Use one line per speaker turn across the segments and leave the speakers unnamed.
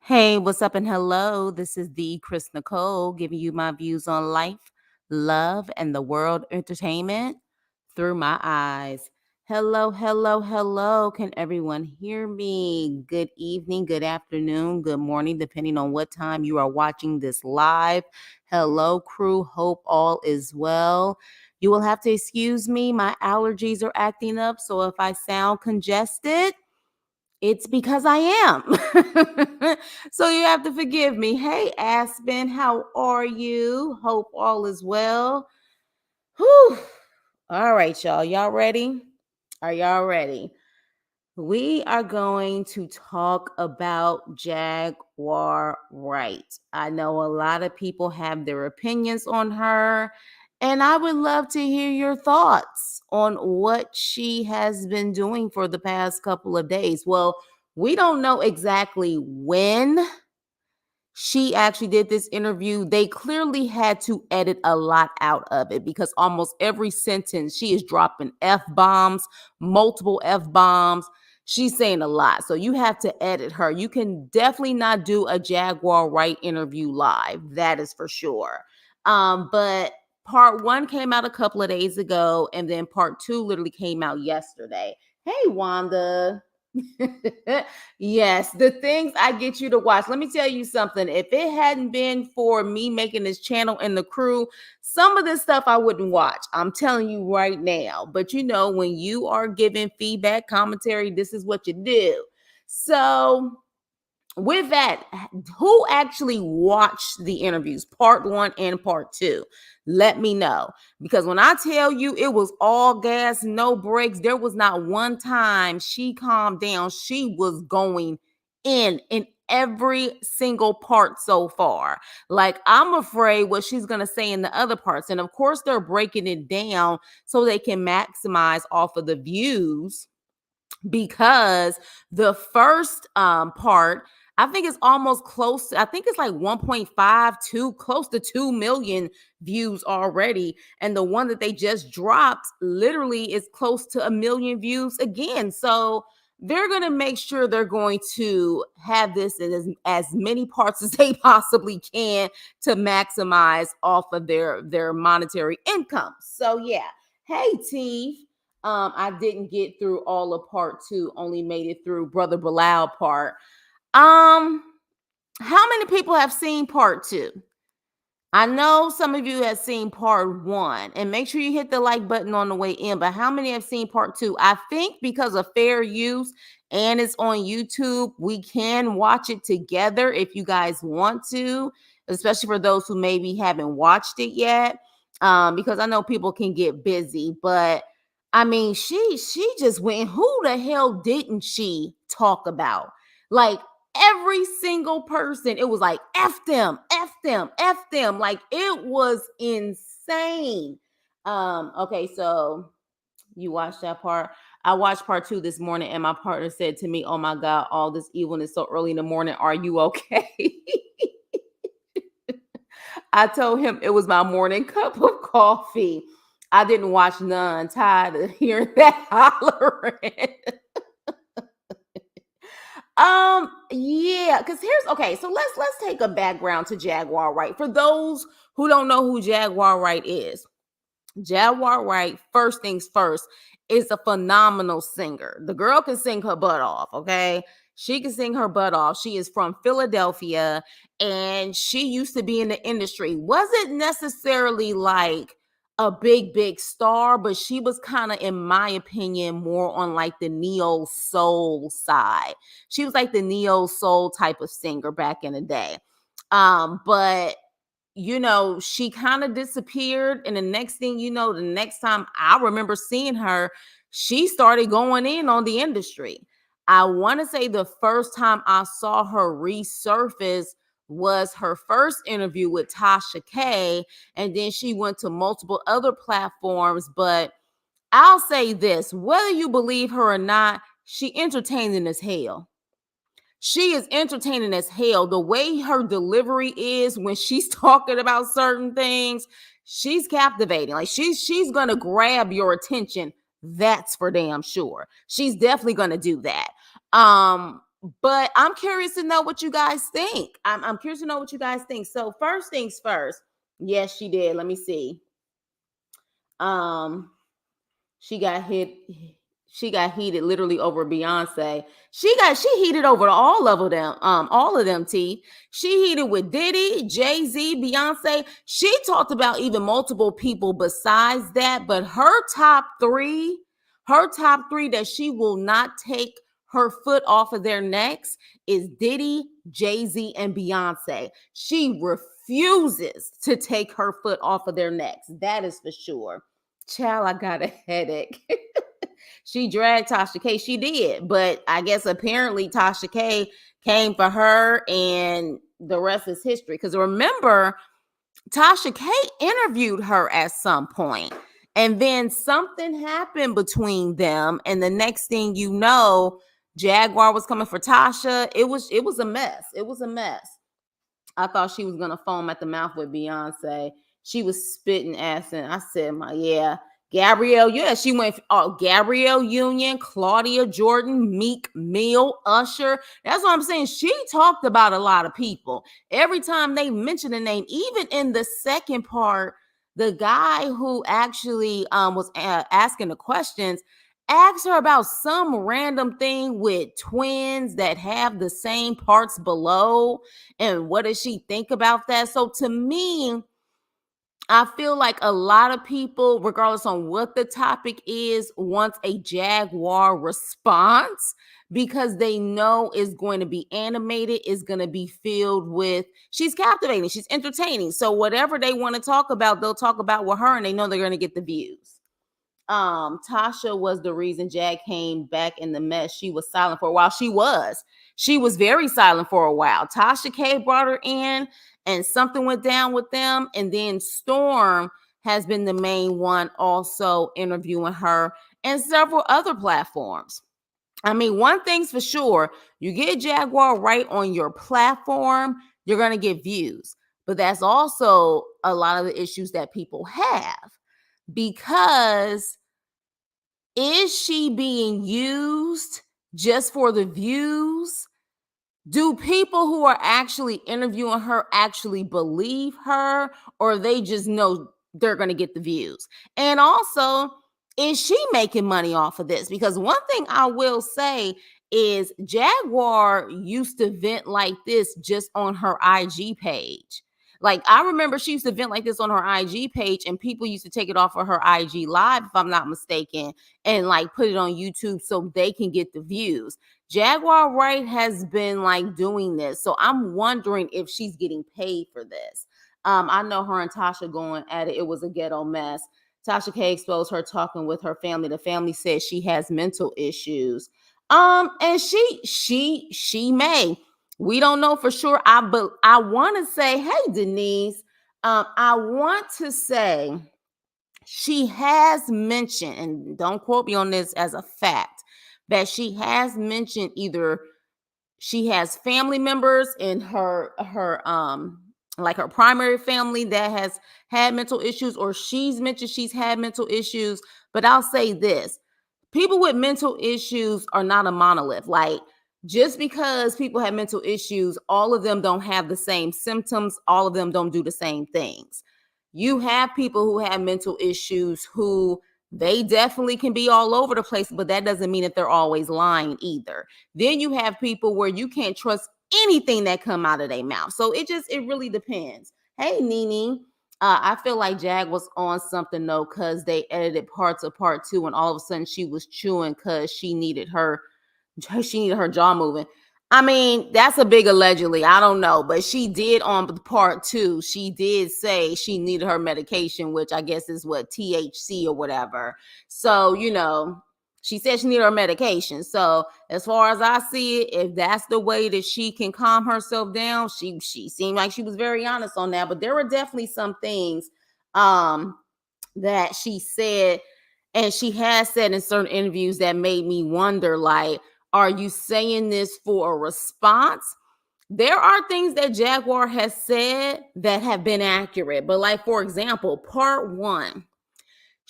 Hey, what's up and hello? This is the Chris Nicole giving you my views on life, love, and the world entertainment through my eyes. Hello, hello, hello. Can everyone hear me? Good evening, good afternoon, good morning, depending on what time you are watching this live. Hello, crew. Hope all is well. You will have to excuse me. My allergies are acting up. So if I sound congested, it's because I am. So you have to forgive me. Hey, Aspen, how are you? Hope all is well. Whew. All right, y'all. Y'all ready? Are y'all ready? We are going to talk about Jaguar Wright. I know a lot of people have their opinions on her, and I would love to hear your thoughts on what she has been doing for the past couple of days. Well, we don't know exactly when she actually did this interview. They clearly had to edit a lot out of it because almost every sentence she is dropping F bombs, multiple F bombs. She's saying a lot. So you have to edit her. You can definitely not do a Jaguar Wright interview live. That is for sure. But part one came out a couple of days ago, and then part two literally came out yesterday. Hey, Wanda. Yes, the things I get you to watch. Let me tell you something. If it hadn't been for me making this channel and the crew, some of this stuff I wouldn't watch. I'm telling you right now. But you know, when you are giving feedback, commentary, this is what you do. So, with that, who actually watched the interviews, part one and part two? Let me know. Because when I tell you it was all gas, no brakes, there was not one time she calmed down. She was going in every single part so far. Like, I'm afraid what she's going to say in the other parts. And of course, they're breaking it down so they can maximize off of the views, because the first part, I think it's almost close. I think it's like 1.52, close to 2 million views already. And the one that they just dropped literally is close to 1 million views again. So they're going to make sure they're going to have this in as many parts as they possibly can to maximize off of their monetary income. So yeah. Hey, T. I didn't get through all of part two, only made it through Brother Bilal part. Um, how many people have seen part two? I know some of you have seen part one, and make sure you hit the like button on the way in. But how many have seen part two? I think because of fair use and it's on YouTube, we can watch it together if you guys want to, especially for those who maybe haven't watched it yet. Because I know people can get busy, but I mean, she just went. Who the hell didn't she talk about? Like, every single person, it was like F them, F them, F them. Like, it was insane. Okay, so you watched that part. I watched part two this morning, and my partner said to me, "Oh my God, all this evilness so early in the morning. Are you okay?" I told him it was my morning cup of coffee. I didn't watch none. Tired of hearing that hollering. Yeah, because here's okay. So let's take a background to Jaguar Wright. For those who don't know who Jaguar Wright is, Jaguar Wright, first things first, is a phenomenal singer. The girl can sing her butt off, okay? She can sing her butt off. She is from Philadelphia, and she used to be in the industry. Wasn't necessarily like a big star, but she was kind of, in my opinion, more on like the neo soul side. She was like the neo soul type of singer back in the day. But you know, she kind of disappeared. And the next thing you know, the next time I remember seeing her, she started going in on the industry. I want to say the first time I saw her resurface was her first interview with Tasha K. And then she went to multiple other platforms. But I'll say this, whether you believe her or not, she entertaining as hell. She is entertaining as hell. The way her delivery is when she's talking about certain things, she's captivating. Like, she's gonna grab your attention. That's for damn sure. She's definitely gonna do that. But I'm curious to know what you guys think. I'm curious to know what you guys think. So first things first. Yes, she did. Let me see. Um, she got hit. She got heated literally over Beyonce. She heated over all of them. T. She heated with Diddy, Jay-Z, Beyonce. She talked about even multiple people besides that, but her top three that she will not take her foot off of their necks is Diddy, Jay-Z, and Beyonce. She refuses to take her foot off of their necks. That is for sure. Child, I got a headache. She dragged Tasha K. She did, but I guess apparently Tasha K came for her, and the rest is history. Because remember, Tasha K interviewed her at some point, and then something happened between them, and the next thing you know, Jaguar was coming for Tasha. It was a mess. It was a mess. I thought she was gonna foam at the mouth with Beyonce. She was spitting ass, and I said, "My yeah." Gabrielle, yeah, she went. Gabrielle Union, Claudia Jordan, Meek Mill, Usher. That's what I'm saying. She talked about a lot of people. Every time they mentioned a name, even in the second part, the guy who actually was asking the questions asked her about some random thing with twins that have the same parts below, and what does she think about that? So to me, I feel like a lot of people, regardless on what the topic is, wants a Jaguar response because they know it's going to be animated, is going to be filled with, she's captivating, she's entertaining. So whatever they want to talk about, they'll talk about with her, and they know they're going to get the views. Tasha was the reason Jag came back in the mess. She was silent for a while. She was very silent for a while. Tasha K brought her in, and something went down with them. And then Storm has been the main one also interviewing her, and several other platforms. I mean, one thing's for sure, you get Jaguar Wright on your platform, you're going to get views. But that's also a lot of the issues that people have, because is she being used just for the views? Do people who are actually interviewing her actually believe her, or they just know they're going to get the views? And also, is she making money off of this? Because one thing I will say is Jaguar used to vent like this just on her IG page. Like, I remember she used to vent like this on her IG page, and people used to take it off of her IG live, if I'm not mistaken, and like put it on YouTube so they can get the views. Jaguar Wright has been like doing this. So I'm wondering if she's getting paid for this. I know her and Tasha going at it. It was a ghetto mess. Tasha K exposed her talking with her family. The family says she has mental issues. And she may. We don't know for sure. I want to say, hey, Denise, I want to say she has mentioned, and don't quote me on this as a fact, that she has mentioned either she has family members in her like her primary family that has had mental issues, or she's mentioned she's had mental issues. But I'll say this, people with mental issues are not a monolith. Like, just because people have mental issues, all of them don't have the same symptoms, all of them don't do the same things. You have people who have mental issues who they definitely can be all over the place, but that doesn't mean that they're always lying either. Then you have people where you can't trust anything that come out of their mouth. So it really depends. Hey, Nene, I feel like Jag was on something though, because they edited parts of part 2, and all of a sudden she was chewing because she needed her jaw moving. I mean, that's a big allegedly. I don't know, but she did on the part 2. She did say she needed her medication, which I guess is what, THC or whatever. So, she said she needed her medication. So as far as I see it, if that's the way that she can calm herself down, she seemed like she was very honest on that. But there were definitely some things that she said, and she has said in certain interviews, that made me wonder, like, are you saying this for a response? There are things that Jaguar has said that have been accurate. But like, for example, part 1,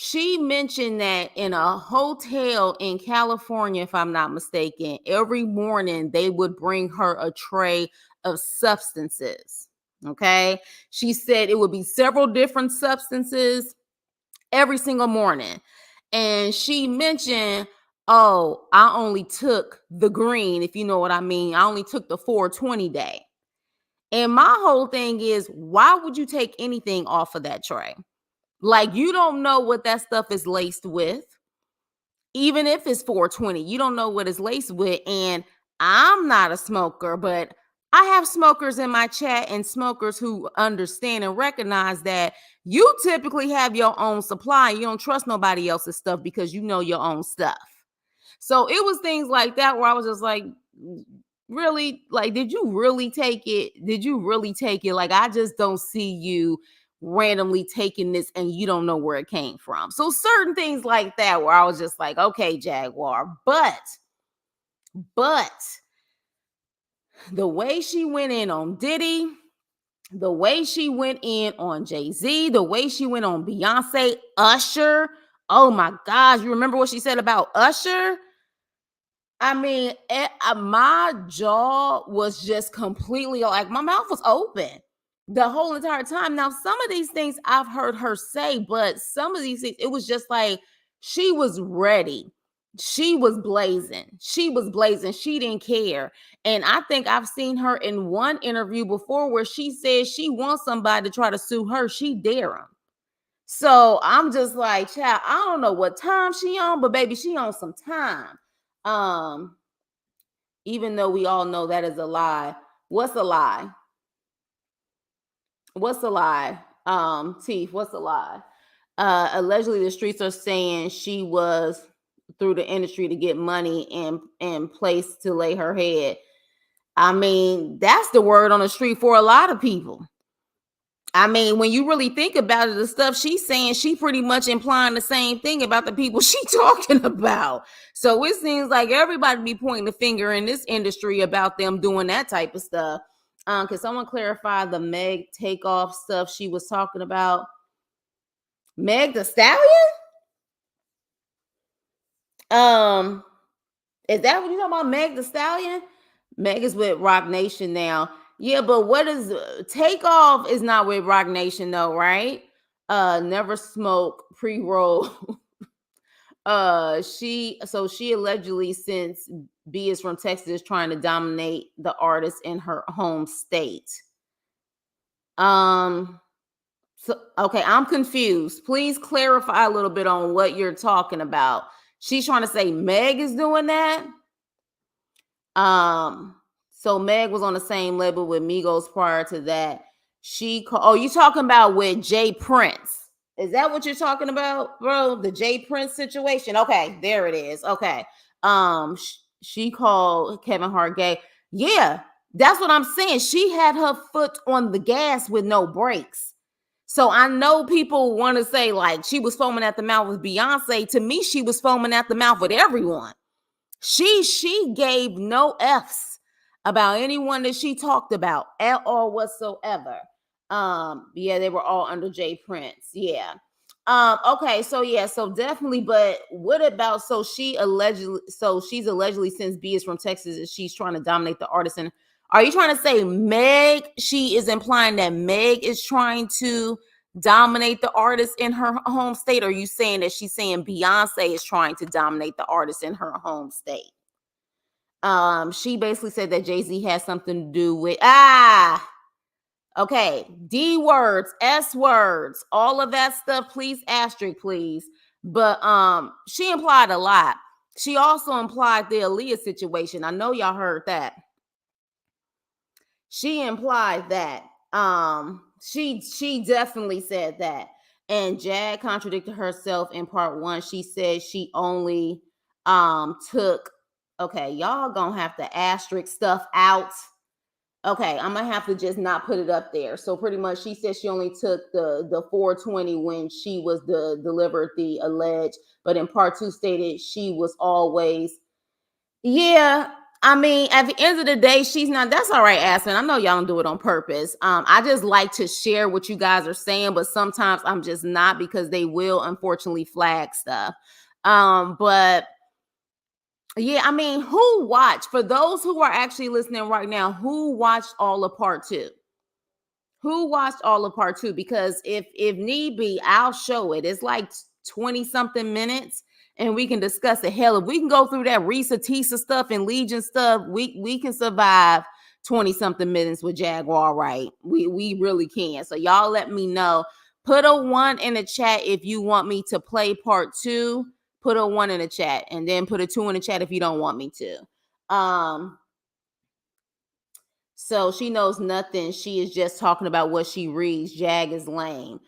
She mentioned that in a hotel in California, if I'm not mistaken, every morning they would bring her a tray of substances. Okay. She said it would be several different substances every single morning. And she mentioned, oh, I only took the green, if you know what I mean. I only took the 420 day. And my whole thing is, why would you take anything off of that tray? Like, you don't know what that stuff is laced with. Even if it's 420, you don't know what it's laced with. And I'm not a smoker, but I have smokers in my chat and smokers who understand and recognize that you typically have your own supply. You don't trust nobody else's stuff because you know your own stuff. So it was things like that where I was just like, really? Like, did you really take it? Did you really take it? Like, I just don't see you randomly taking this and you don't know where it came from. So certain things like that where I was just like, okay, Jaguar. But the way she went in on Diddy, the way she went in on Jay-Z, the way she went on Beyonce, Usher. Oh my gosh, you remember what she said about Usher? I mean, my jaw was just completely like my mouth was open the whole entire time. Now, some of these things I've heard her say, but some of these things, it was just like she was ready. She was blazing. She was blazing. She didn't care. And I think I've seen her in one interview before where she said she wants somebody to try to sue her. She dare him. So I'm just like, child, I don't know what time she on, but baby, she on some time. Um, even though we all know that is a lie. What's a lie? What's a lie? Teeth, what's a lie? Allegedly the streets are saying she was through the industry to get money and place to lay her head. I mean, that's the word on the street for a lot of people. I mean, when you really think about it, the stuff she's saying, she pretty much implying the same thing about the people she talking about. So it seems like everybody be pointing the finger in this industry about them doing that type of stuff. Can someone clarify the Meg takeoff stuff she was talking about? Meg the Stallion? Is that what you're talking about? Meg the Stallion? Meg is with Rock Nation now. Yeah, but what is Takeoff is not with Rock Nation though, right? Never smoke pre-roll. She allegedly, since B is from Texas, is trying to dominate the artist in her home state. So okay, I'm confused. Please clarify a little bit on what you're talking about. She's trying to say Meg is doing that. So Meg was on the same label with Migos prior to that. You talking about with Jay Prince? Is that what you're talking about, bro? The Jay Prince situation? Okay, there it is. Okay. She called Kevin Hart gay. Yeah, that's what I'm saying. She had her foot on the gas with no brakes. So I know people want to say like she was foaming at the mouth with Beyonce. To me, she was foaming at the mouth with everyone. She gave no F's about anyone that she talked about at all whatsoever. Yeah, they were all under Jay Prince. Yeah. Okay, so yeah, so definitely, but what about she's allegedly, since B is from Texas, she's trying to dominate the artist. And are you trying to say Meg? She is implying that Meg is trying to dominate the artist in her home state? Or are you saying that she's saying Beyonce is trying to dominate the artist in her home state? She basically said that Jay-Z has something to do with okay, D words, S words, all of that stuff, please asterisk, please. But she implied a lot. She also implied the Aaliyah situation. I know y'all heard that. She implied that. She definitely said that. And Jag contradicted herself in part one. She said she only took, okay, y'all gonna have to asterisk stuff out. Okay, I'm gonna have to just not put it up there. So pretty much she said she only took the 420 when she was delivered the alleged, but in part two stated she was always, yeah. I mean, at the end of the day, she's not. That's all right, Aspen. I know y'all don't do it on purpose. I just like to share what you guys are saying, but sometimes I'm just not because they will unfortunately flag stuff. But yeah, I mean, who watched? For those who are actually listening right now, who watched all of part two? Who watched all of part two? Because if need be, I'll show it. It's like 20 something minutes and we can discuss it. Hell, if we can go through that Risa Tisa stuff and Legion stuff, we can survive 20 something minutes with Jaguar Wright. We really can. So y'all let me know. Put a 1 in the chat if you want me to play part two. Put a 1 in the chat and then put a 2 in the chat if you don't want me to. So she knows nothing. She is just talking about what she reads. Jag is lame.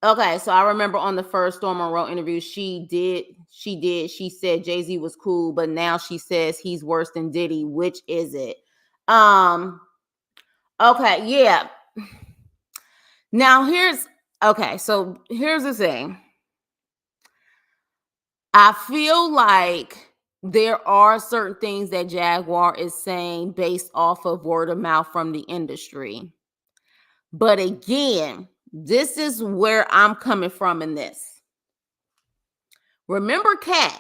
Okay, so I remember on the first Storm Monroe interview, she said Jay-Z was cool, but now she says he's worse than Diddy. Which is it? Okay, yeah. Now here's the thing. I feel like there are certain things that Jaguar is saying based off of word of mouth from the industry. But again, this is where I'm coming from in this. Remember Cat?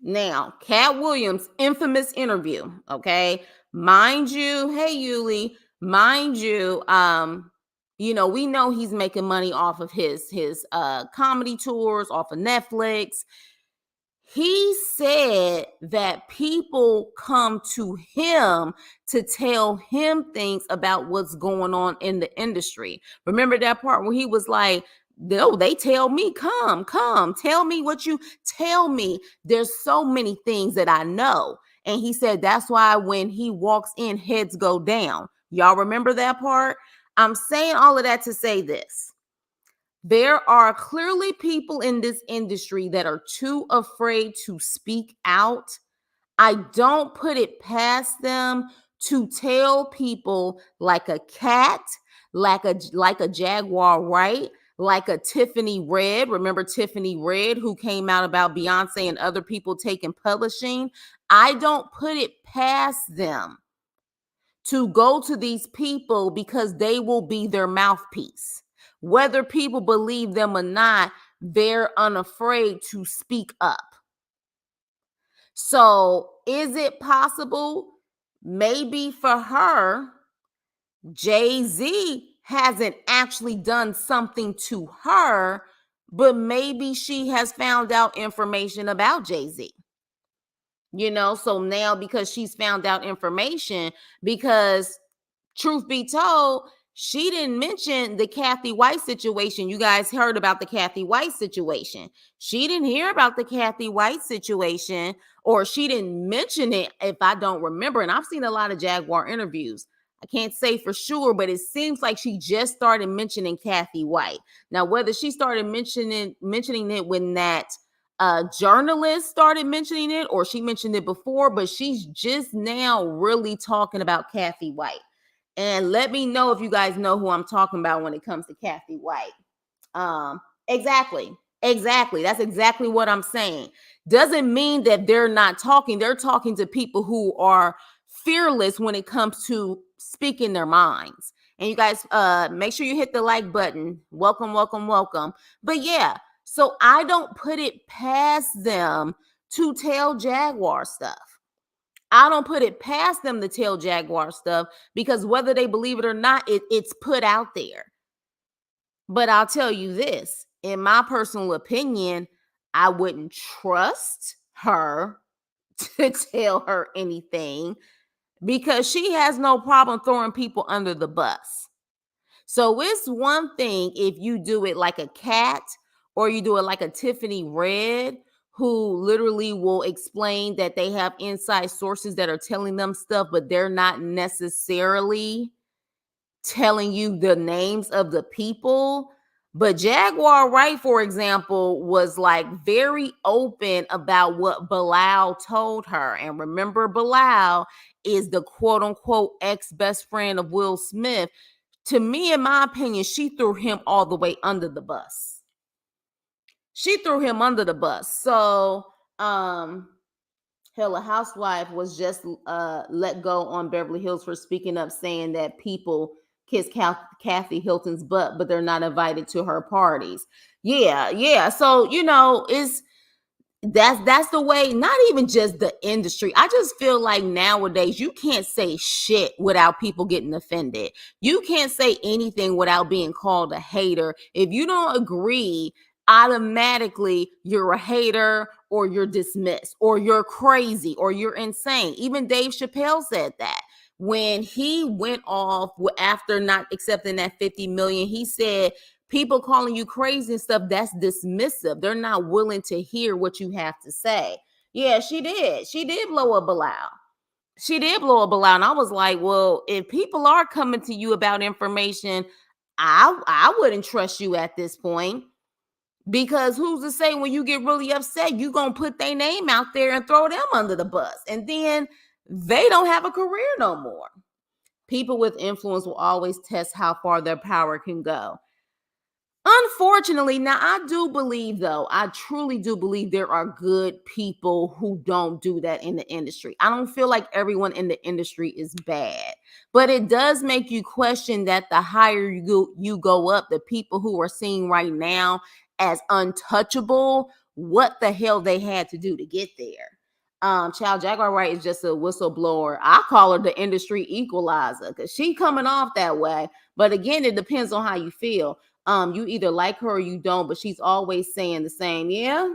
Now, Cat Williams' infamous interview, okay? Mind you, hey Yuli, mind you, we know he's making money off of his comedy tours, off of Netflix. He said that people come to him to tell him things about what's going on in the industry. Remember that part where he was like, no, they tell me, come, tell me what you tell me. There's so many things that I know. And he said that's why when he walks in, heads go down. Y'all remember that part? I'm saying all of that to say this. There are clearly people in this industry that are too afraid to speak out. I don't put it past them to tell people like a Cat, like a Jaguar Wright, like a Tiffany Red. Remember Tiffany Red, who came out about Beyonce and other people taking publishing? I don't put it past them to go to these people because they will be their mouthpiece. Whether people believe them or not, they're unafraid to speak up. So is it possible? Maybe for her, Jay-Z hasn't actually done something to her, but maybe she has found out information about Jay-Z. So now because she's found out information, because truth be told, she didn't mention the Kathy White situation. You guys heard about the Kathy White situation. She didn't hear about the Kathy White situation, or she didn't mention it, if I don't remember. And I've seen a lot of Jaguar interviews. I can't say for sure, but it seems like she just started mentioning Kathy White. Now, whether she started mentioning it when that journalist started mentioning it, or she mentioned it before, but she's just now really talking about Kathy White. And let me know if you guys know who I'm talking about when it comes to Kathy White. Exactly. That's exactly what I'm saying. Doesn't mean that they're not talking. They're talking to people who are fearless when it comes to speaking their minds. And you guys, make sure you hit the like button. Welcome. But yeah, so I don't put it past them to tell Jaguar stuff. I don't put it past them to tell Jaguar stuff, because whether they believe it or not, it's put out there. But I'll tell you this, in my personal opinion, I wouldn't trust her to tell her anything, because she has no problem throwing people under the bus. So it's one thing if you do it like a Cat, or you do it like a Tiffany Red, who literally will explain that they have inside sources that are telling them stuff, but they're not necessarily telling you the names of the people. But Jaguar Wright, for example, was like very open about what Bilal told her. And remember, Bilal is the quote unquote ex-best friend of Will Smith. To me, in my opinion, she threw him all the way under the bus. So, Hell, a housewife was just let go on Beverly Hills for speaking up, saying that people kiss Kathy Hilton's butt, but they're not invited to her parties. Yeah, yeah. So it's that's the way. Not even just the industry. I just feel like nowadays you can't say shit without people getting offended. You can't say anything without being called a hater. If you don't agree, automatically you're a hater, or you're dismissed, or you're crazy, or you're insane. Even Dave Chappelle said that when he went off after not accepting that 50 million. He said people calling you crazy and stuff, that's dismissive. They're not willing to hear what you have to say. Yeah, she did. She did blow up Bilal. She did blow up Bilal. And I was like, well, if people are coming to you about information, I wouldn't trust you at this point. Because who's to say when you get really upset, you gonna put their name out there and throw them under the bus. And then they don't have a career no more. People with influence will always test how far their power can go. Unfortunately, now I do believe, though, I truly do believe there are good people who don't do that in the industry. I don't feel like everyone in the industry is bad, but it does make you question that the higher you go up, the people who are seen right now as untouchable, what the hell they had to do to get there. Child, Jaguar Wright is just a whistleblower. I call her the industry equalizer because she coming off that way. But again, it depends on how you feel. You either like her or you don't, but she's always saying the same. Yeah.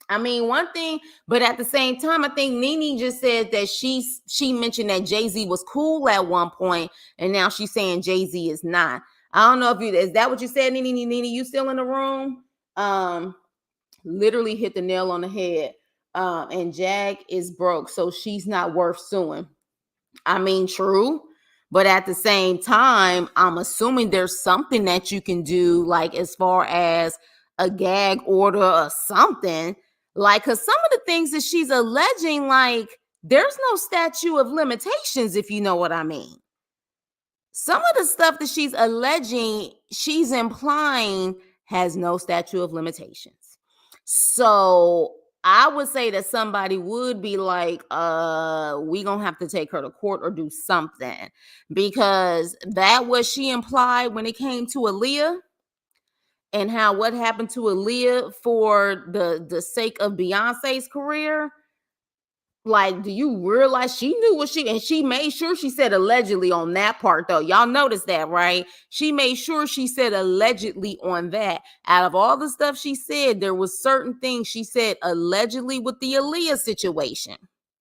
I mean, one thing, but at the same time, I think Nene just said that she mentioned that Jay-Z was cool at one point, and now she's saying Jay-Z is not. I don't know if is that what you said, Nene? Nene, you still in the room? Literally hit the nail on the head. And Jag is broke, so she's not worth suing. I mean, true. But at the same time, I'm assuming there's something that you can do, like as far as a gag order or something. Like, because some of the things that she's alleging, like, there's no statute of limitations, if you know what I mean. Some of the stuff that she's alleging, she's implying has no statute of limitations. So I would say that somebody would be like, we gonna have to take her to court or do something, because that was she implied when it came to Aaliyah, and how what happened to Aaliyah for the sake of Beyonce's career. Like, do you realize she knew what and she made sure she said allegedly on that part, though. Y'all noticed that, right? She made sure she said allegedly on that. Out of all the stuff she said, there was certain things she said allegedly with the Aaliyah situation.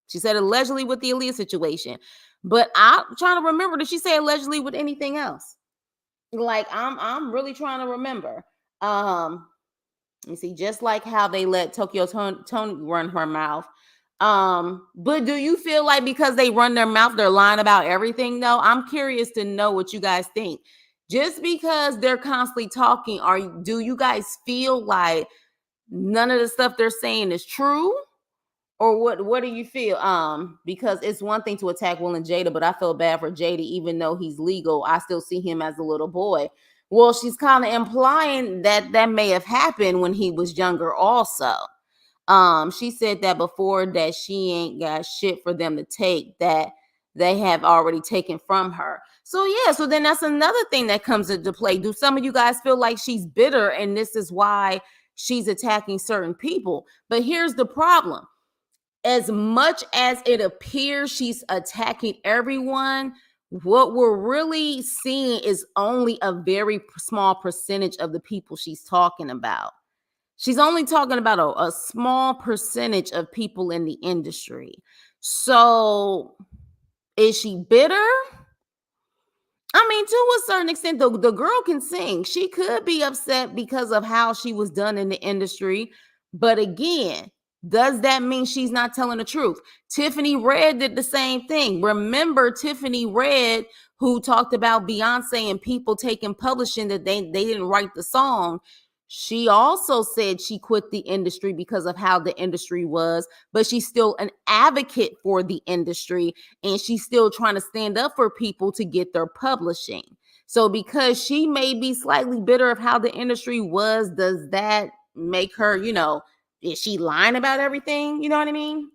She said allegedly with the Aaliyah situation. But I'm trying to remember, did she say allegedly with anything else? Like, I'm really trying to remember. You see, just like how they let Tokyo Tony run her mouth. But do you feel like because they run their mouth, they're lying about everything, though? I'm curious to know what you guys think. Just because they're constantly talking, do you guys feel like none of the stuff they're saying is true? Or what do you feel? Because it's one thing to attack Will and Jada, but I feel bad for Jada, even though he's legal. I still see him as a little boy. Well, she's kind of implying that may have happened when he was younger also. She said that before, that she ain't got shit for them to take that they have already taken from her. So yeah, so then that's another thing that comes into play. Do some of you guys feel like she's bitter and this is why she's attacking certain people? But here's the problem. As much as it appears she's attacking everyone, what we're really seeing is only a very small percentage of the people she's talking about. She's only talking about a small percentage of people in the industry. So is she bitter? I mean, to a certain extent, the girl can sing. She could be upset because of how she was done in the industry. But again, does that mean she's not telling the truth? Tiffany Red did the same thing. Remember Tiffany Red, who talked about Beyonce and people taking publishing that they didn't write the song. She also said she quit the industry because of how the industry was, but she's still an advocate for the industry, and she's still trying to stand up for people to get their publishing. So because she may be slightly bitter of how the industry was, does that make her, is she lying about everything? You know what I mean?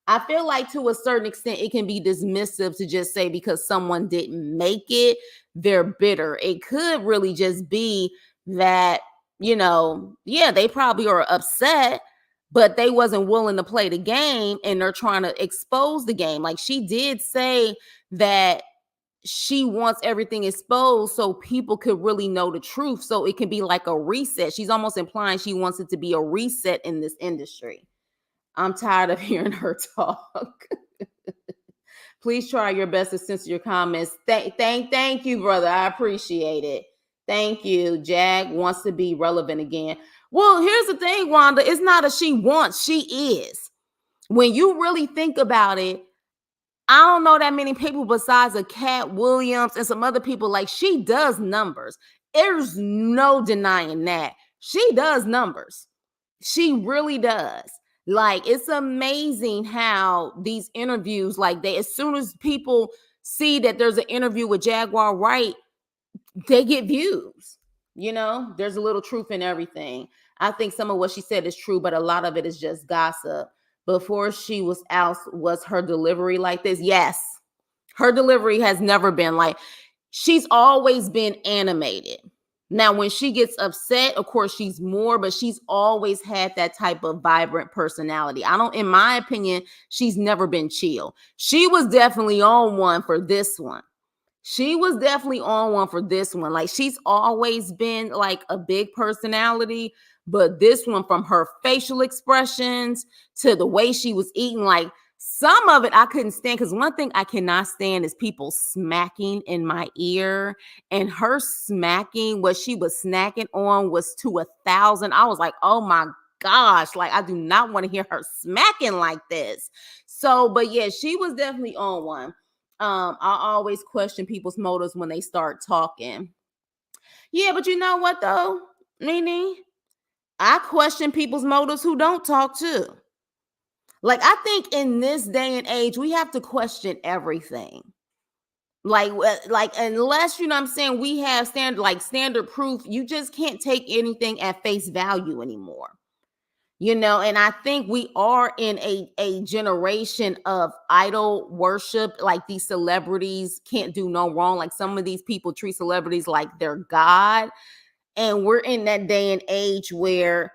I feel like to a certain extent, it can be dismissive to just say because someone didn't make it, they're bitter. It could really just be that, yeah, they probably are upset, but they wasn't willing to play the game and they're trying to expose the game. Like she did say that she wants everything exposed so people could really know the truth. So it can be like a reset. She's almost implying she wants it to be a reset in this industry. I'm tired of hearing her talk. Please try your best to censor your comments. Thank you, brother. I appreciate it. Thank you. Jag wants to be relevant again. Well, here's the thing, Wanda. It's not a she wants, she is. When you really think about it, I don't know that many people besides a Cat Williams and some other people. Like she does numbers. There's no denying that. She does numbers. She really does. Like it's amazing how these interviews, like they, as soon as people see that there's an interview with Jaguar Wright, they get views. There's a little truth in everything. I think some of what she said is true, but a lot of it is just gossip. Before she was out, was her delivery like this? Yes. Her delivery has never been like, she's always been animated. Now, when she gets upset, of course, she's more, but she's always had that type of vibrant personality. In my opinion, she's never been chill. She was definitely on one for this one. Like she's always been like a big personality, but this one, from her facial expressions to the way she was eating, like some of it I couldn't stand, because one thing I cannot stand is people smacking in my ear. And her smacking, what she was snacking on was to 1,000. I was like, oh my gosh, like I do not want to hear her smacking like this. So, but yeah, she was definitely on one. I always question people's motives when they start talking. Yeah, but you know what though, Nene? I question people's motives who don't talk too. Like I think in this day and age, we have to question everything. Like unless, I'm saying, we have standard proof, you just can't take anything at face value anymore. And I think we are in a generation of idol worship. Like these celebrities can't do no wrong. Like some of these people treat celebrities like they're God. And we're in that day and age where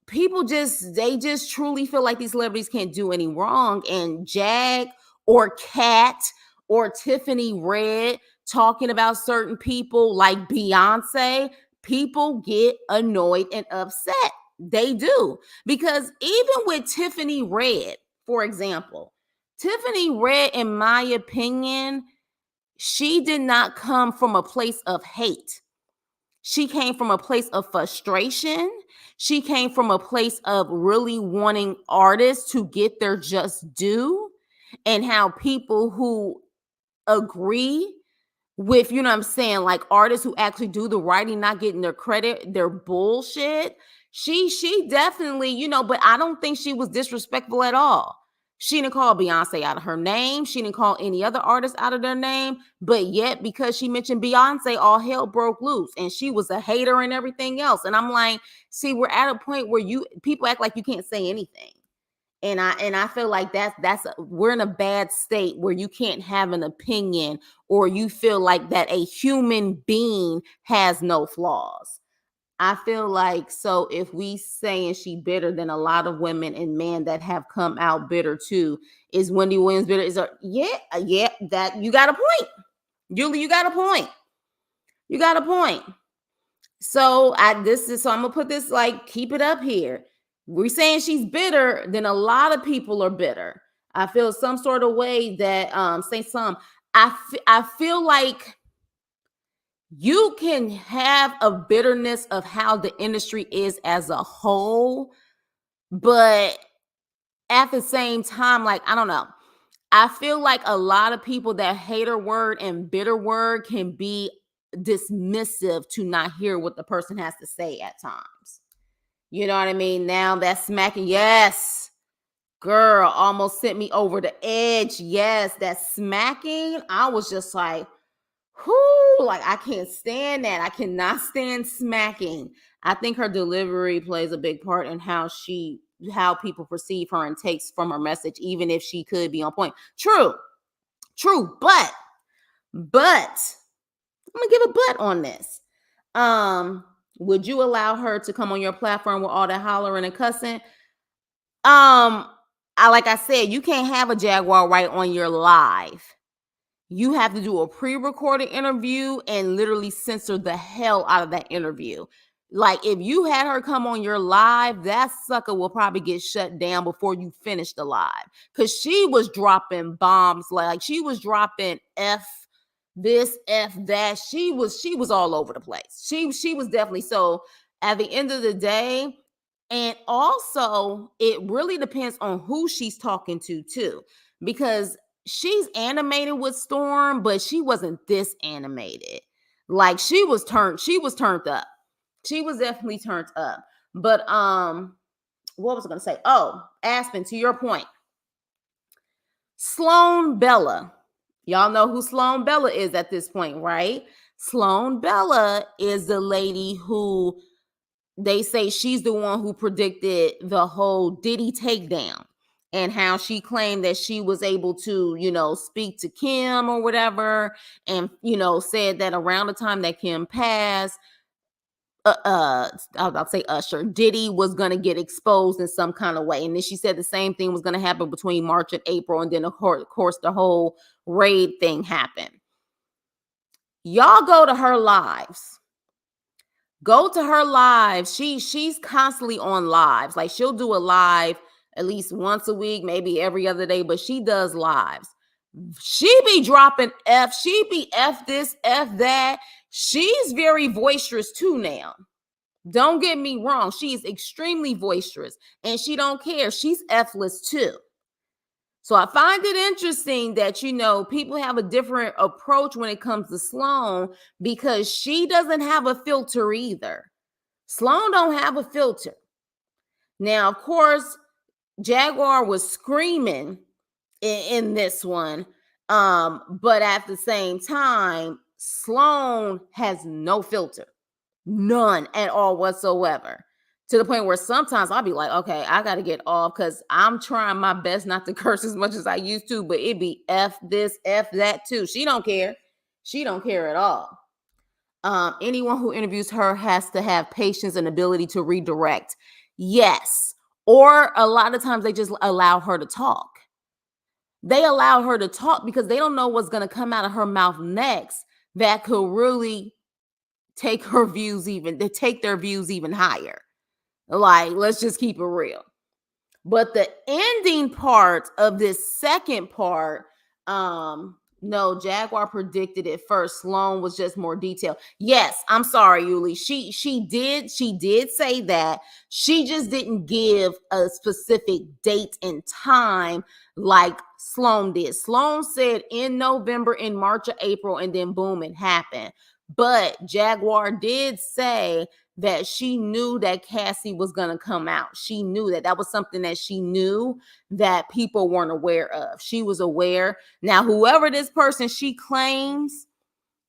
people they just truly feel like these celebrities can't do any wrong. And Jag or Cat or Tiffany Red talking about certain people like Beyonce, people get annoyed and upset. They do. Because even with Tiffany Red, for example, Tiffany Red, in my opinion, she did not come from a place of hate. She came from a place of frustration. She came from a place of really wanting artists to get their just due, and how people who agree with, what I'm saying, like artists who actually do the writing not getting their credit, their bullshit. She definitely, but I don't think she was disrespectful at all. She didn't call Beyonce out of her name. She didn't call any other artist out of their name. But yet, because she mentioned Beyonce, all hell broke loose. And she was a hater and everything else. And I'm like, see, we're at a point where people act like you can't say anything. And I feel like we're in a bad state where you can't have an opinion, or you feel like that a human being has no flaws. I feel like, so if we saying she bitter, then a lot of women and men that have come out bitter too. Is Wendy Williams bitter? Yeah, that you got a point. Julie, you got a point. You got a point. So I'm gonna put this, like, keep it up here. We're saying she's bitter, then a lot of people are bitter. I feel some sort of way that I feel like you can have a bitterness of how the industry is as a whole, but at the same time, like, I don't know. I feel like a lot of people, that hater word and bitter word can be dismissive to not hear what the person has to say at times. You know what I mean? Now that smacking, yes, girl, almost sent me over the edge. Yes, that smacking, I was just like, whoo, like I can't stand that. I cannot stand smacking. I think her delivery plays a big part in how she how people perceive her and takes from her message, even if she could be on point. True, but I'm gonna give a but on this. Would you allow her to come on your platform with all that hollering and cussing? Like I said, you can't have a Jaguar Wright on your live. You have to do a pre-recorded interview and literally censor the hell out of that interview. Like, if you had her come on your live, that sucker will probably get shut down before you finish the live. Because she was dropping bombs, like she was dropping F this, F that. She was all over the place. She was definitely. So at the end of the day, and also it really depends on who she's talking to too. Because she's animated with Storm, but she wasn't this animated. Like she was turned up. She was definitely turned up. But what was I gonna say? Oh, Aspen, to your point. Sloan Bella. Y'all know who Sloan Bella is at this point, right? Sloan Bella is the lady who they say she's the one who predicted the whole Diddy takedown and how she claimed that she was able to, speak to Kim or whatever. And, said that around the time that Kim passed, I'll say Usher, Diddy was going to get exposed in some kind of way. And then she said the same thing was going to happen between March and April. And then, of course, the whole raid thing happened. Y'all go to her lives. Go to her lives. She's constantly on lives. Like she'll do a live at least once a week, maybe every other day, but she does lives. She be dropping F. She be F this, F that. She's very boisterous too now. Don't get me wrong. She's extremely boisterous and she don't care. She's F-less too. So I find it interesting that, people have a different approach when it comes to Sloan because she doesn't have a filter either. Sloan don't have a filter. Now, of course, Jaguar was screaming in this one. But at the same time, Sloan has no filter. None at all whatsoever. To the point where sometimes I'll be like, okay, I got to get off because I'm trying my best not to curse as much as I used to, but it be F this, F that too. She don't care. She don't care at all. Anyone who interviews her has to have patience and ability to redirect. Yes. Or a lot of times they just allow her to talk. They allow her to talk because they don't know what's going to come out of her mouth next that could really take their views even higher. Like, let's just keep it real. But the ending part of this second part, no, Jaguar predicted it first. Sloan was just more detailed. Yes, I'm sorry, Yuli. She did say that. She just didn't give a specific date and time like Sloan did. Sloan said in November, in March or April, and then boom, it happened. But Jaguar did say that she knew that Cassie was going to come out. She knew that was something that she knew that people weren't aware of. She was aware. Now, whoever this person she claims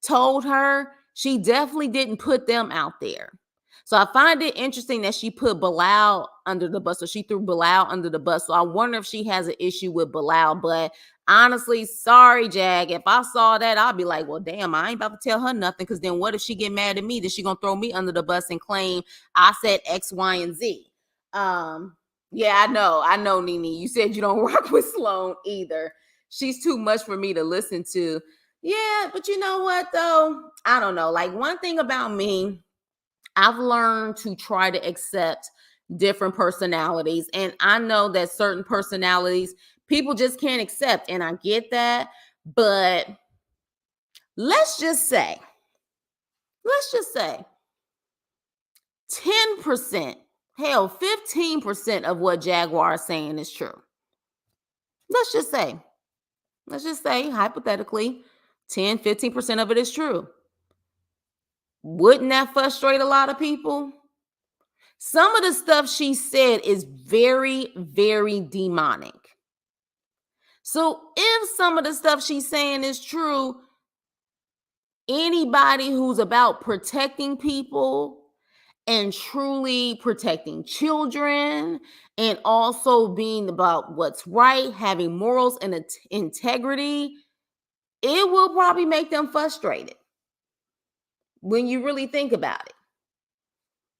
told her, she definitely didn't put them out there. So I find it interesting that she put Bilal under the bus. So she threw Bilal under the bus. So I wonder if she has an issue with Bilal. But honestly, sorry, Jag. If I saw that, I'd be like, well, damn, I ain't about to tell her nothing. Because then what if she get mad at me? Then she going to throw me under the bus and claim I said X, Y, and Z. Yeah, I know, Nene. You said you don't rock with Sloan either. She's too much for me to listen to. Yeah, but you know what, though? I don't know. Like, one thing about me, I've learned to try to accept different personalities. And I know that certain personalities people just can't accept. And I get that. But let's just say 10%, hell, 15% of what Jaguar is saying is true. Let's just say hypothetically, 10, 15% of it is true. Wouldn't that frustrate a lot of people? Some of the stuff she said is very, very demonic. So if some of the stuff she's saying is true, anybody who's about protecting people and truly protecting children and also being about what's right, having morals and integrity, it will probably make them frustrated when you really think about it.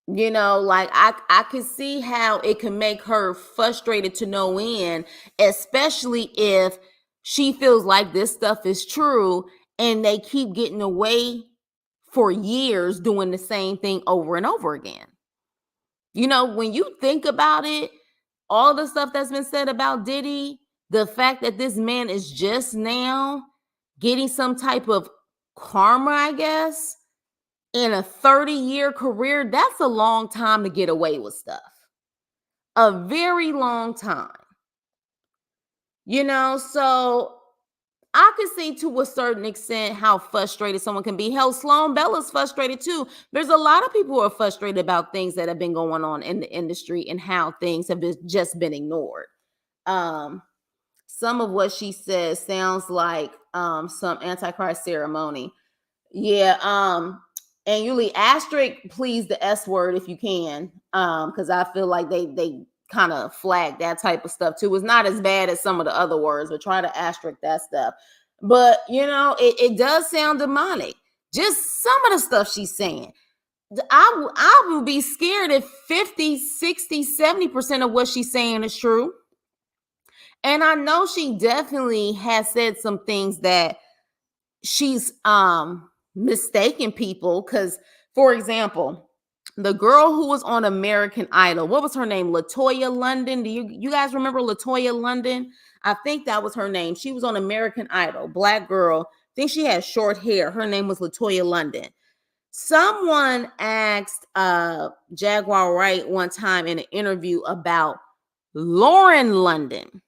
Like I could see how it can make her frustrated to no end, especially if she feels like this stuff is true and they keep getting away for years doing the same thing over and over again. When you think about it, all the stuff that's been said about Diddy, the fact that this man is just now getting some type of karma, I guess, in a 30-year career, that's a long time to get away with stuff. A very long time. So I could see to a certain extent how frustrated someone can be. Hell, Sloan Bella's frustrated too. There's a lot of people who are frustrated about things that have been going on in the industry and how things have just been ignored. Some of what she says sounds like some Antichrist ceremony. Yeah, and Yuli asterisk, please the S word if you can, because I feel like they kind of flag that type of stuff too. It's not as bad as some of the other words, but try to asterisk that stuff. But it does sound demonic. Just some of the stuff she's saying. I would be scared if 50, 60, 70% of what she's saying is true. And I know she definitely has said some things that she's mistaken people, because, for example, the girl who was on American Idol, what was her name? Latoya London. Do you guys remember Latoya London? I think that was her name. She was on American Idol, black girl. I think she had short hair. Her name was Latoya London. Someone asked Jaguar Wright one time in an interview about Lauren London.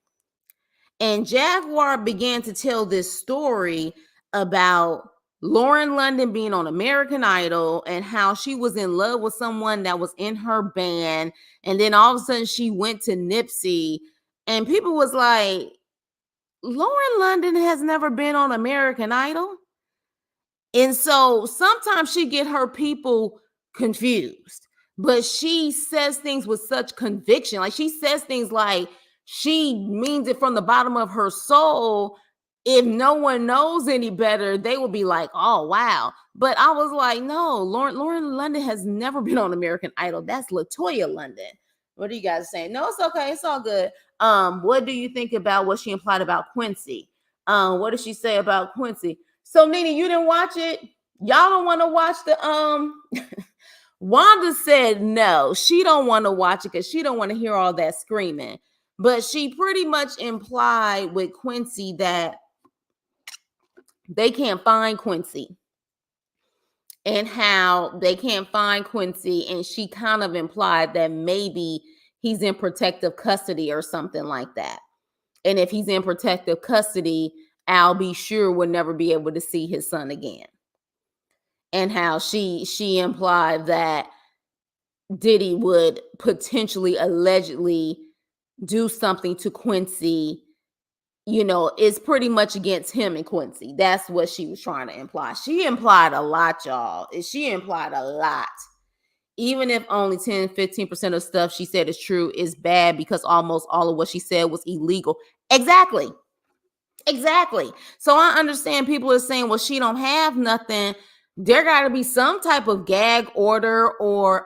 And Jaguar began to tell this story about Lauren London being on American Idol and how she was in love with someone that was in her band. And then all of a sudden she went to Nipsey and people was like, Lauren London has never been on American Idol. And so sometimes she get her people confused, but she says things with such conviction. Like she says things like she means it from the bottom of her soul. If no one knows any better, they will be like, oh, wow. But I was like, no, Lauren London has never been on American Idol. That's Latoya London. What are you guys saying? No, it's okay. It's all good. What do you think about what she implied about Quincy? What did she say about Quincy? So Nina, you didn't watch it? Y'all don't want to watch the Wanda said no, she don't want to watch it because she don't want to hear all that screaming. But she pretty much implied with Quincy that they can't find Quincy and how they can't find Quincy. And she kind of implied that maybe he's in protective custody or something like that. And if he's in protective custody, Al B. Sure would never be able to see his son again. And how she implied that Diddy would potentially, allegedly do something to Quincy, is pretty much against him and Quincy. That's what she was trying to imply. She implied a lot, y'all. She implied a lot. Even if only 10, 15% of stuff she said is true, is bad because almost all of what she said was illegal. Exactly. So I understand people are saying, well, she don't have nothing. There got to be some type of gag order or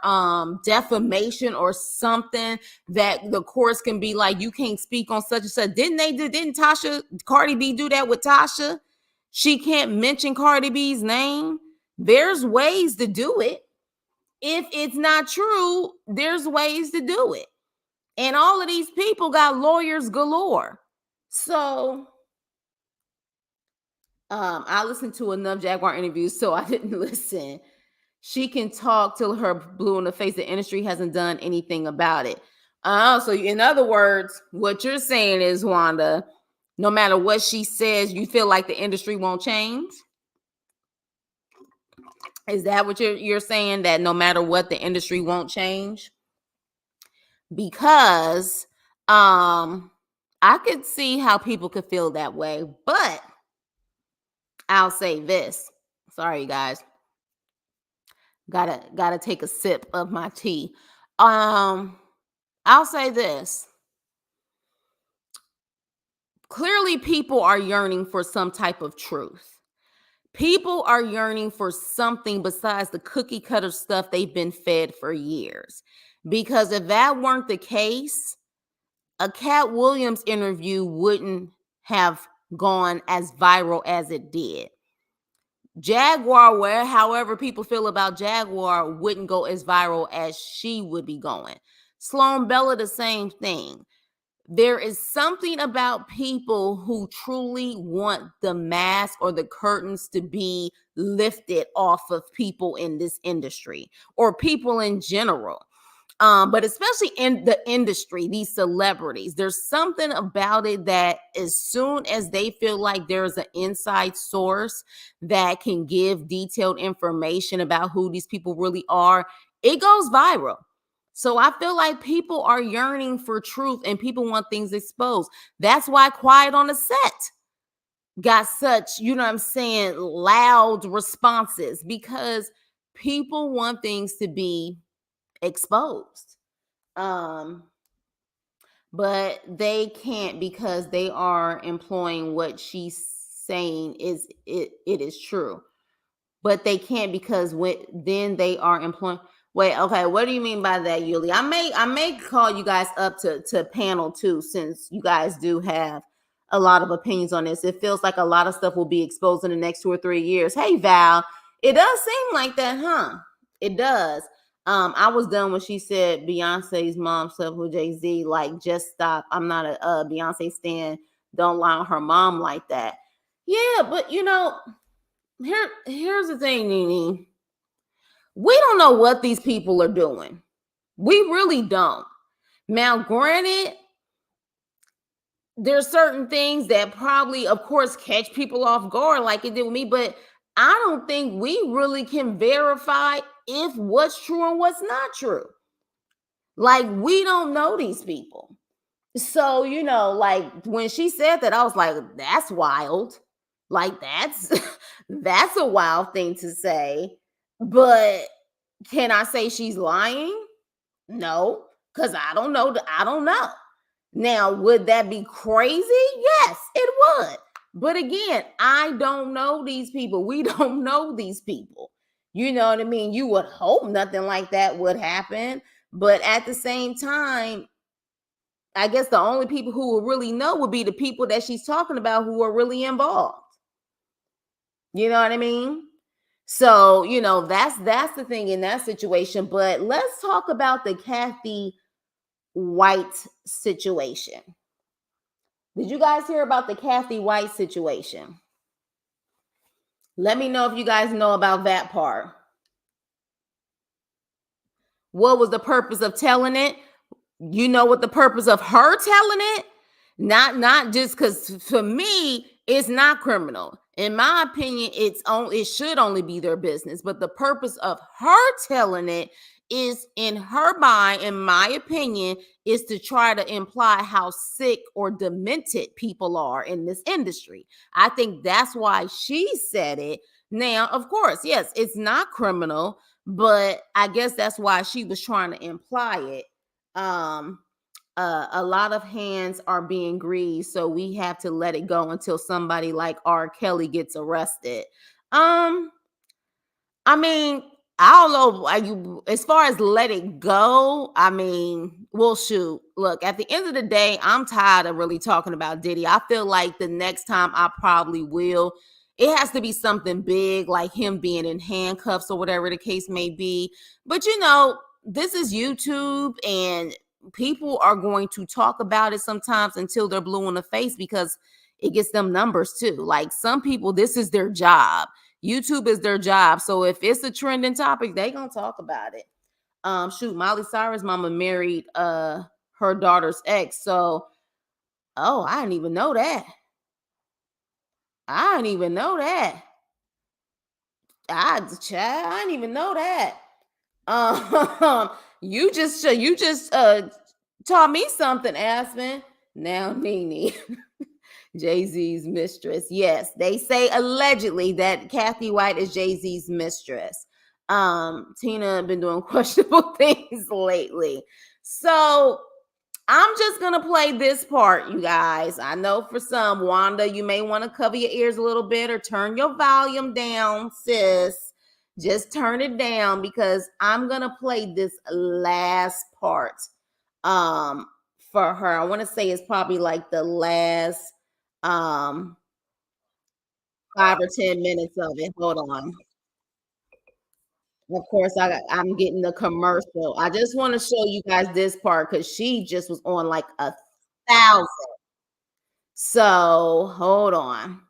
defamation or something that the courts can be like, you can't speak on such and such. Didn't Cardi B do that with Tasha? She can't mention Cardi B's name. There's ways to do it. If it's not true, there's ways to do it. And all of these people got lawyers galore. So I listened to enough Jaguar interviews, so I didn't listen. She can talk till her blue in the face. The industry hasn't done anything about it. So in other words, what you're saying is, Wanda, no matter what she says, you feel like the industry won't change? Is that what you're saying, that no matter what, the industry won't change? Because I could see how people could feel that way, but I'll say this. Sorry, you guys. Gotta take a sip of my tea. I'll say this. Clearly, people are yearning for some type of truth. People are yearning for something besides the cookie cutter stuff they've been fed for years. Because if that weren't the case, a Cat Williams interview wouldn't have gone as viral as it did. Jaguar, where however people feel about Jaguar, wouldn't go as viral as she would be going. Sloan Bella, the same thing. There is something about people who truly want the mask or the curtains to be lifted off of people in this industry or people in general. But especially in the industry, these celebrities, there's something about it that as soon as they feel like there's an inside source that can give detailed information about who these people really are, it goes viral. So I feel like people are yearning for truth and people want things exposed. That's why Quiet on the Set got such, you know what I'm saying, loud responses, because people want things to be exposed. But they can't because they are employing what she's saying it is true. But they can't because then they are employing. Wait, okay, what do you mean by that, Yuli? I may call you guys up to panel too, since you guys do have a lot of opinions on this. It feels like a lot of stuff will be exposed in the next 2 or 3 years. Hey, Val, it does seem like that, huh? It does. I was done when she said Beyonce's mom slept with Jay-Z. Like, just stop. I'm not a Beyonce stan. Don't lie on her mom like that. Yeah, but you know, here's the thing, Nene. We don't know what these people are doing. We really don't. Now, granted, there's certain things that probably, of course, catch people off guard like it did with me, but I don't think we really can verify if what's true and what's not true. Like, we don't know these people. So, you know, like when she said that, I was like, that's wild. Like, that's that's a wild thing to say. But can I say she's lying? No, because I don't know. I don't know. Now, would that be crazy? Yes, it would. But again, I don't know these people. We don't know these people. You know what I mean? You would hope nothing like that would happen. But at the same time, I guess the only people who will really know would be the people that she's talking about who are really involved. You know what I mean? So, you know, that's the thing in that situation. But let's talk about the Kathy White situation. Did you guys hear about the Kathy White situation? Let me know if you guys know about that part. What was the purpose of telling it? You know what the purpose of her telling it? Not just because for me, it's not criminal. In my opinion, it should only be their business. But the purpose of her telling it is, in her mind, in my opinion, is to try to imply how sick or demented people are in this industry. I think that's why she said it. Now, of course, yes, it's not criminal, but I guess that's why she was trying to imply it. A lot of hands are being greased, so we have to let it go until somebody like R. Kelly gets arrested. I mean, I don't know. As far as let it go, I mean, well, shoot. Look, at the end of the day, I'm tired of really talking about Diddy. I feel like the next time I probably will. It has to be something big, like him being in handcuffs or whatever the case may be. But you know, this is YouTube, and people are going to talk about it sometimes until they're blue in the face because it gets them numbers too. Like some people, this is their job. YouTube is their job. So if it's a trending topic, they gonna talk about it. Shoot, Miley Cyrus' mama married her daughter's ex. So, oh, I didn't even know that. I didn't even know that. I didn't even know that. You just taught me something, Aspen. Now, Nene. Jay-Z's mistress. Yes, they say allegedly that Kathy White is Jay-Z's mistress. Tina been doing questionable things lately. So I'm just gonna play this part, you guys. I know for some, Wanda, you may want to cover your ears a little bit or turn your volume down, sis. Just turn it down because I'm gonna play this last part for her. I want to say it's probably like the last 5 or 10 minutes of it. Hold on. Of course, I'm getting the commercial. I just want to show you guys this part because she just was on like 1,000. So hold on.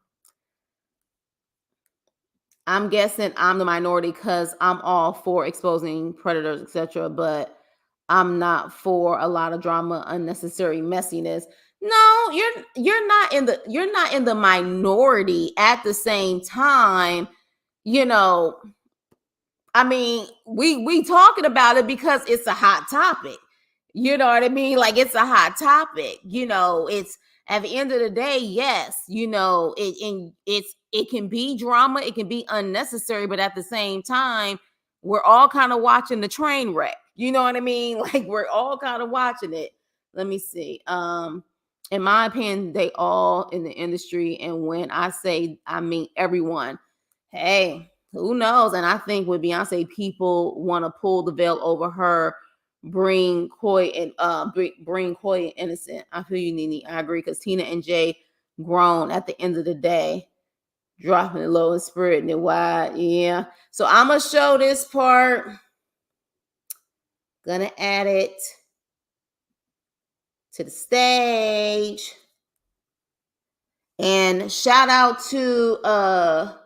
I'm guessing I'm the minority because I'm all for exposing predators, etc. But I'm not for a lot of drama, unnecessary messiness. No, you're not in the minority at the same time, you know. I mean, we talking about it because it's a hot topic. You know what I mean? Like it's a hot topic. It's at the end of the day, yes, it can be drama, it can be unnecessary, but at the same time, we're all kind of watching the train wreck. You know what I mean? Like we're all kind of watching it. Let me see. In my opinion, they all in the industry, and when I say I mean everyone, hey, who knows? And I think with Beyonce, people want to pull the veil over her, bring Coy and bring Coy and Innocent. I feel you, Nene. I agree because Tina and Jay grown at the end of the day, dropping it low and spreading it wide. Yeah. So I'm gonna show this part. Gonna add it to the stage. And shout out to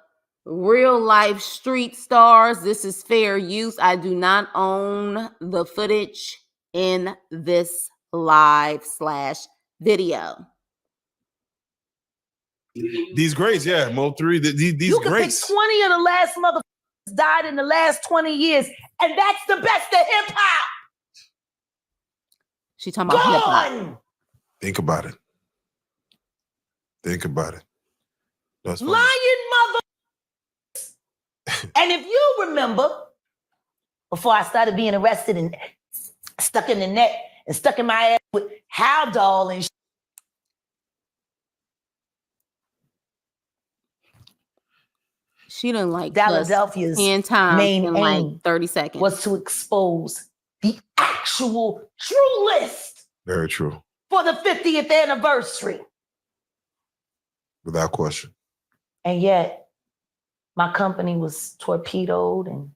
real life street stars. This is fair use. I do not own the footage in this live/video.
These greats, yeah, Mo 3. These
you can
greats.
Pick 20 of the last motherfuckers died in the last 20 years, and that's the best of hip hop.
She talking about hip hop.
Think about it. Think about it.
That's lying mother. And if you remember, before I started being arrested and stuck in the net and stuck in my ass with How Doll and
she didn't like
Philadelphia's
10 times
main
in like 30 seconds
was to expose the actual true list.
Very true.
For the 50th anniversary.
Without question.
And yet, my company was torpedoed and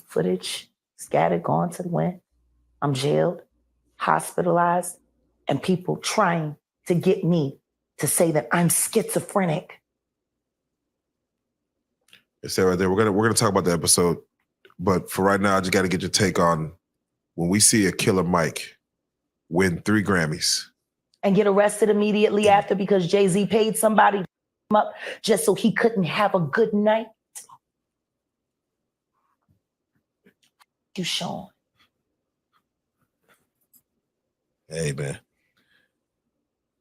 footage scattered, gone to the wind. I'm jailed, hospitalized, and people trying to get me to say that I'm schizophrenic.
It's that right there. We're gonna talk about the episode, but for right now, I just got to get your take on when we see a Killer Mike win 3 Grammys
and get arrested immediately after because Jay-Z paid somebody to him up just so he couldn't have a good night. You, Sean.
Hey, man.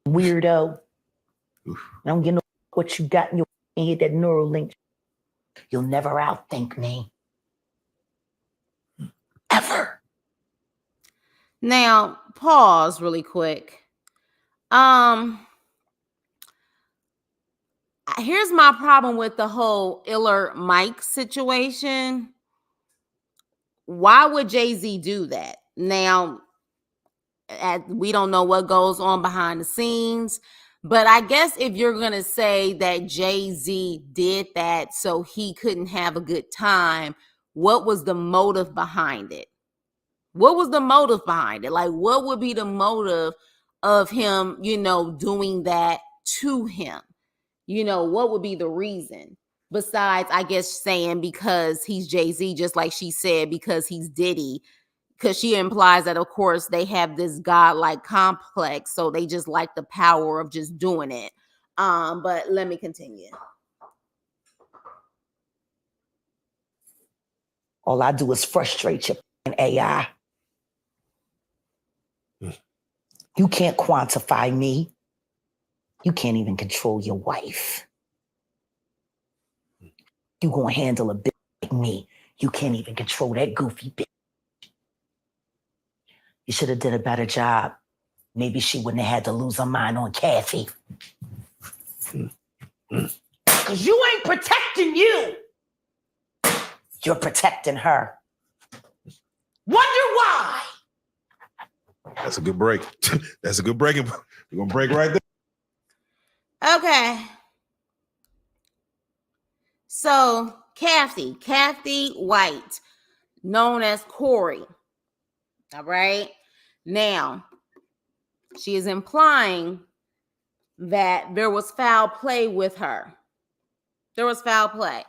Weirdo. Oof. I don't get no what you got in your head, that neural link. You'll never outthink me. Ever.
Now, pause really quick. Here's my problem with the whole Iller Mike situation. Why would Jay-Z do that? Now, we don't know what goes on behind the scenes, but I guess if you're going to say that Jay-Z did that so he couldn't have a good time, what was the motive behind it? What was the motive behind it? Like, what would be the motive of him, doing that to him? What would be the reason? Besides, I guess, saying because he's Jay-Z, just like she said, because he's Diddy, because she implies that, of course, they have this godlike complex, so they just like the power of just doing it. But let me continue.
All I do is frustrate your AI. You can't quantify me. You can't even control your wife. You gonna handle a bitch like me. You can't even control that goofy bitch. You should have did a better job. Maybe she wouldn't have had to lose her mind on Kathy. Because you ain't protecting you. You're protecting her. Wonder why.
That's a good break. That's a good break. We're going to break right there.
Okay. So, Kathy White, known as Corey. All right. Now, she is implying that there was foul play with her. There was foul play.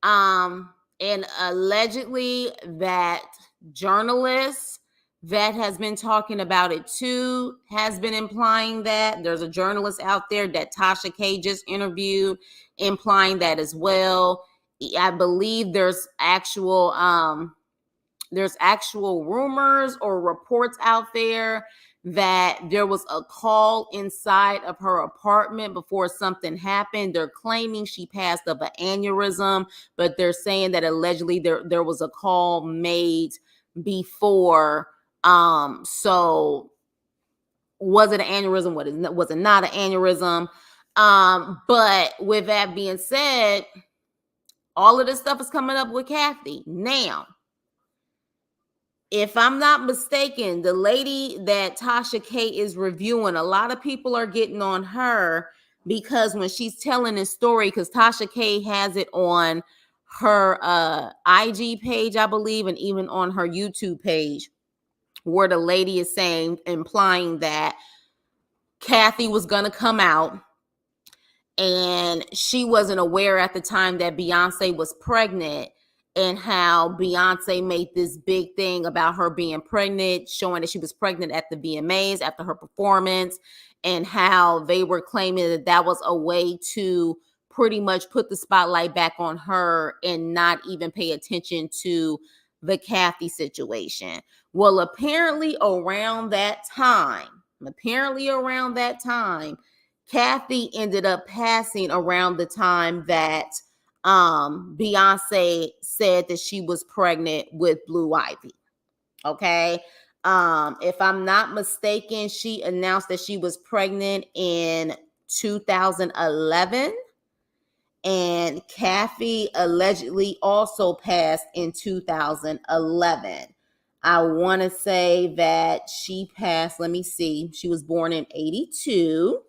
And allegedly that journalist that has been talking about it too has been implying that. There's a journalist out there that Tasha K just interviewed implying that as well. I believe there's actual rumors or reports out there that there was a call inside of her apartment before something happened. They're claiming she passed of an aneurysm, but they're saying that allegedly there was a call made before. So was it an aneurysm? Was it not an aneurysm? But with that being said, all of this stuff is coming up with Kathy. Now, if I'm not mistaken, the lady that Tasha K is reviewing, a lot of people are getting on her because when she's telling this story, because Tasha K has it on her IG page, I believe, and even on her YouTube page, where the lady is implying that Kathy was going to come out and she wasn't aware at the time that Beyonce was pregnant, and how Beyonce made this big thing about her being pregnant, showing that she was pregnant at the VMAs after her performance, and how they were claiming that that was a way to pretty much put the spotlight back on her and not even pay attention to the Kathy situation. Well, apparently around that time, Kathy ended up passing around the time that Beyonce said that she was pregnant with Blue Ivy. Okay. If I'm not mistaken, she announced that she was pregnant in 2011. And Kathy allegedly also passed in 2011. I want to say that she passed, let me see, she was born in 82.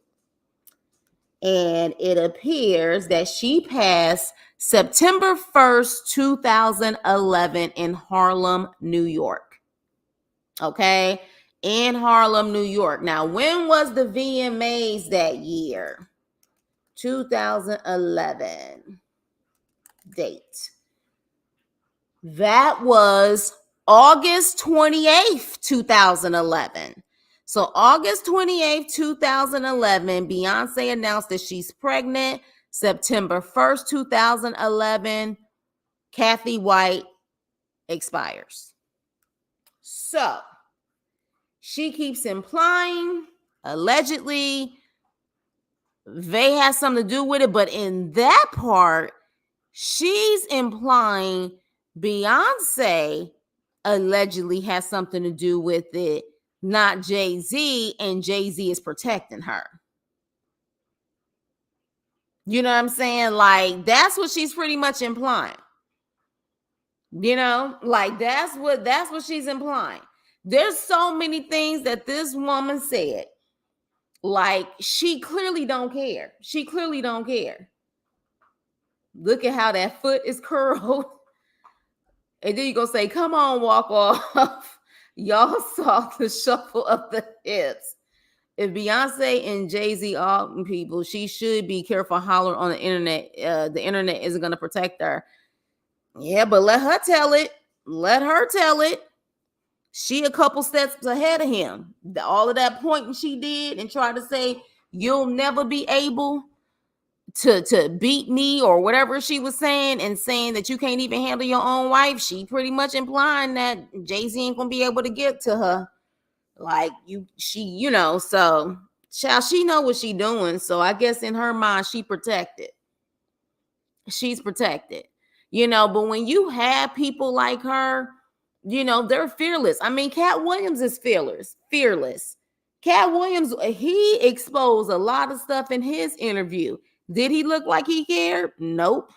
And it appears that she passed September 1st, 2011 in Harlem, New York. Okay, in Harlem, New York. Now, when was the VMAs that year? 2011 date. That was August 28th, 2011. So August 28th, 2011, Beyonce announced that she's pregnant. September 1st, 2011, Kathy White expires. So she keeps implying, allegedly, they had something to do with it. But in that part, she's implying Beyonce allegedly has something to do with it, not Jay-Z, and Jay-Z is protecting her. You know what I'm saying? Like, that's what she's pretty much implying. You know, like that's what she's implying. There's so many things that this woman said. Like, she clearly don't care. She clearly don't care. Look at how that foot is curled. And then you're going to say, come on, walk off. Y'all saw the shuffle of the hips. If Beyonce and Jay-Z are people, she should be careful hollering on the internet. The internet isn't going to protect her. Yeah, but let her tell it. Let her tell it. She a couple steps ahead of him. All of that pointing she did and try to say, you'll never be able to beat me or whatever she was saying, and saying that you can't even handle your own wife. She pretty much implying that Jay-Z ain't gonna be able to get to her. Like, so child, she know what she doing. So I guess in her mind, she protected. she's protected. But when you have people like her, they're fearless. I mean, Cat Williams is fearless. Cat Williams, he exposed a lot of stuff in his interview. Did he look like he cared? Nope.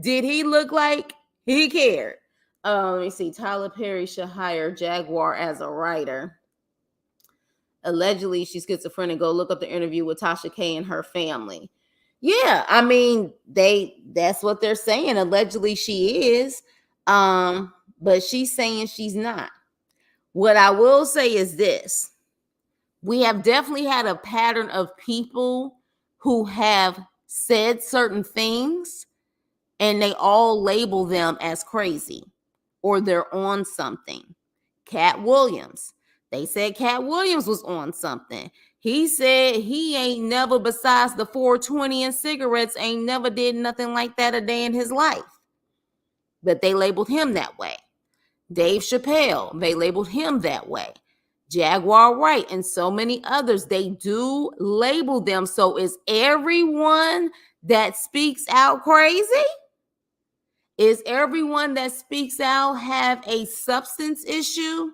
Did he look like he cared? Let me see. Tyler Perry should hire Jaguar as a writer. Allegedly, she's schizophrenic. Go look up the interview with Tasha K and her family. Yeah, I mean, that's what they're saying. Allegedly, she is. But she's saying she's not. What I will say is this. We have definitely had a pattern of people who have said certain things and they all label them as crazy or they're on something. Cat Williams. They said Cat Williams was on something. He said he ain't never, besides the 420 and cigarettes, ain't never did nothing like that a day in his life. But they labeled him that way. Dave Chappelle, they labeled him that way. Jaguar Wright and so many others, they do label them. So is everyone that speaks out crazy? Is everyone that speaks out have a substance issue?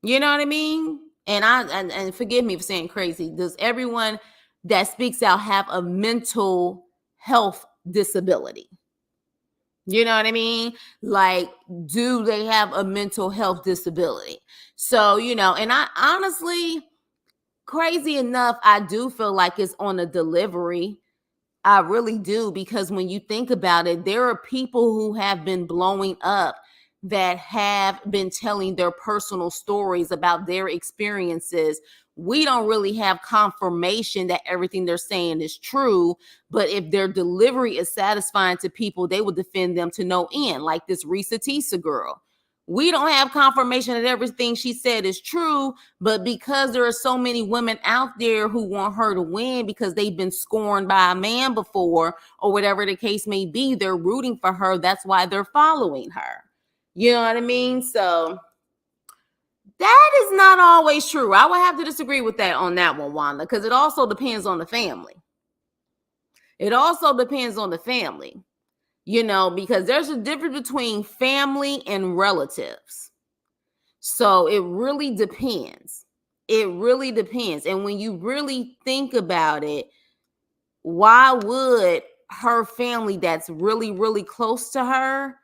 You know what I mean? And forgive me for saying crazy. Does everyone that speaks out have a mental health disability? You know what I mean? Like, do they have a mental health disability? So, and I honestly, crazy enough, I do feel like it's on a delivery. I really do, because when you think about it, there are people who have been blowing up that have been telling their personal stories about their experiences. We don't really have confirmation that everything they're saying is true, but if their delivery is satisfying to people, they will defend them to no end, like this Risa Tisa girl. We don't have confirmation that everything she said is true, but because there are so many women out there who want her to win because they've been scorned by a man before, or whatever the case may be, they're rooting for her. That's why they're following her. You know what I mean? So that is not always true. I would have to disagree with that on that one, Wanda, because it also depends on the family. It also depends on the family, because there's a difference between family and relatives. So it really depends. It really depends. And when you really think about it, why would her family that's really, really close to her,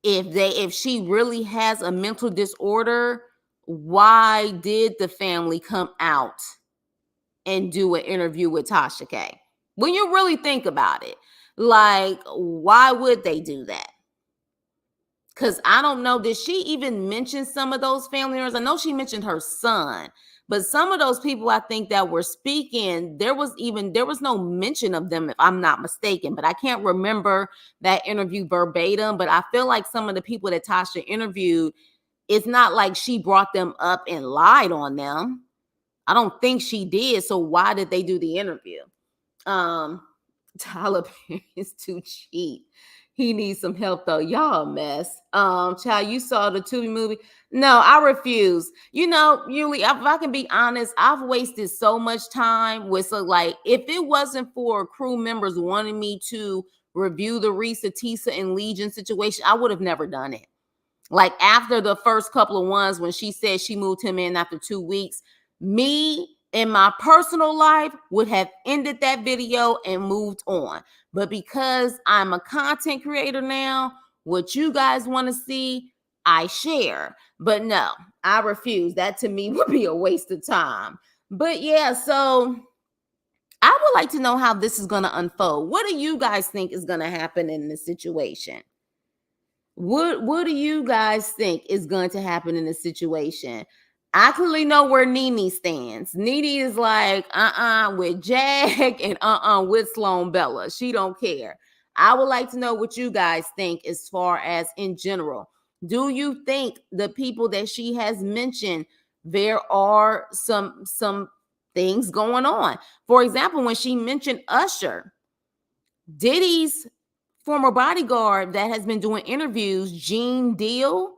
if she really has a mental disorder, why did the family come out and do an interview with Tasha K? When you really think about it, like, why would they do that? Because I don't know, did she even mention some of those family members? I know she mentioned her son, but some of those people I think that were speaking, there was no mention of them, if I'm not mistaken, but I can't remember that interview verbatim. But I feel like some of the people that Tasha interviewed, it's not like she brought them up and lied on them. I don't think she did. So why did they do the interview? Tyler Perry is too cheap. He needs some help though. Y'all a mess. Child, you saw the Tubi movie? No, I refuse. Yuli, if I can be honest, I've wasted so much time with if it wasn't for crew members wanting me to review the Risa Tisa and Legion situation, I would have never done it. Like after the first couple of ones, when she said she moved him in after 2 weeks, me in my personal life would have ended that video and moved on. But because I'm a content creator now, what you guys want to see, I share. But no, I refuse. That to me would be a waste of time. But yeah, so I would like to know how this is going to unfold. What do you guys think is going to happen in this situation? What do you guys think is going to happen in this situation? I clearly know where Nene stands. Nene is like, with Jag and with Sloan Bella. She don't care. I would like to know what you guys think as far as in general. Do you think the people that she has mentioned, there are some things going on? For example, when she mentioned Usher, Diddy's former bodyguard that has been doing interviews, Gene Deal,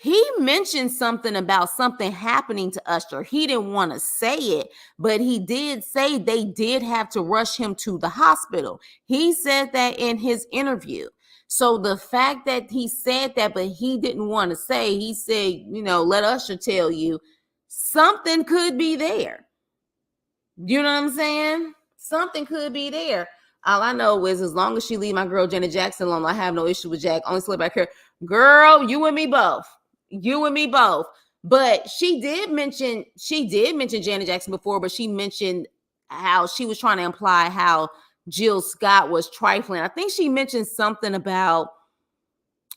He mentioned something about something happening to Usher. He didn't want to say it, but he did say they did have to rush him to the hospital. He said that in his interview. So the fact that he said that, but he didn't want to say, he said, you know, let Usher tell you, something could be there. You know what I'm saying? Something could be there. All I know is as long as she leave my girl Janet Jackson alone, I have no issue with Jack. Only slip back here. Girl, you and me both. You and me both. But she did mention Janet Jackson before, but she mentioned how she was trying to imply how Jill Scott was trifling. I think she mentioned something about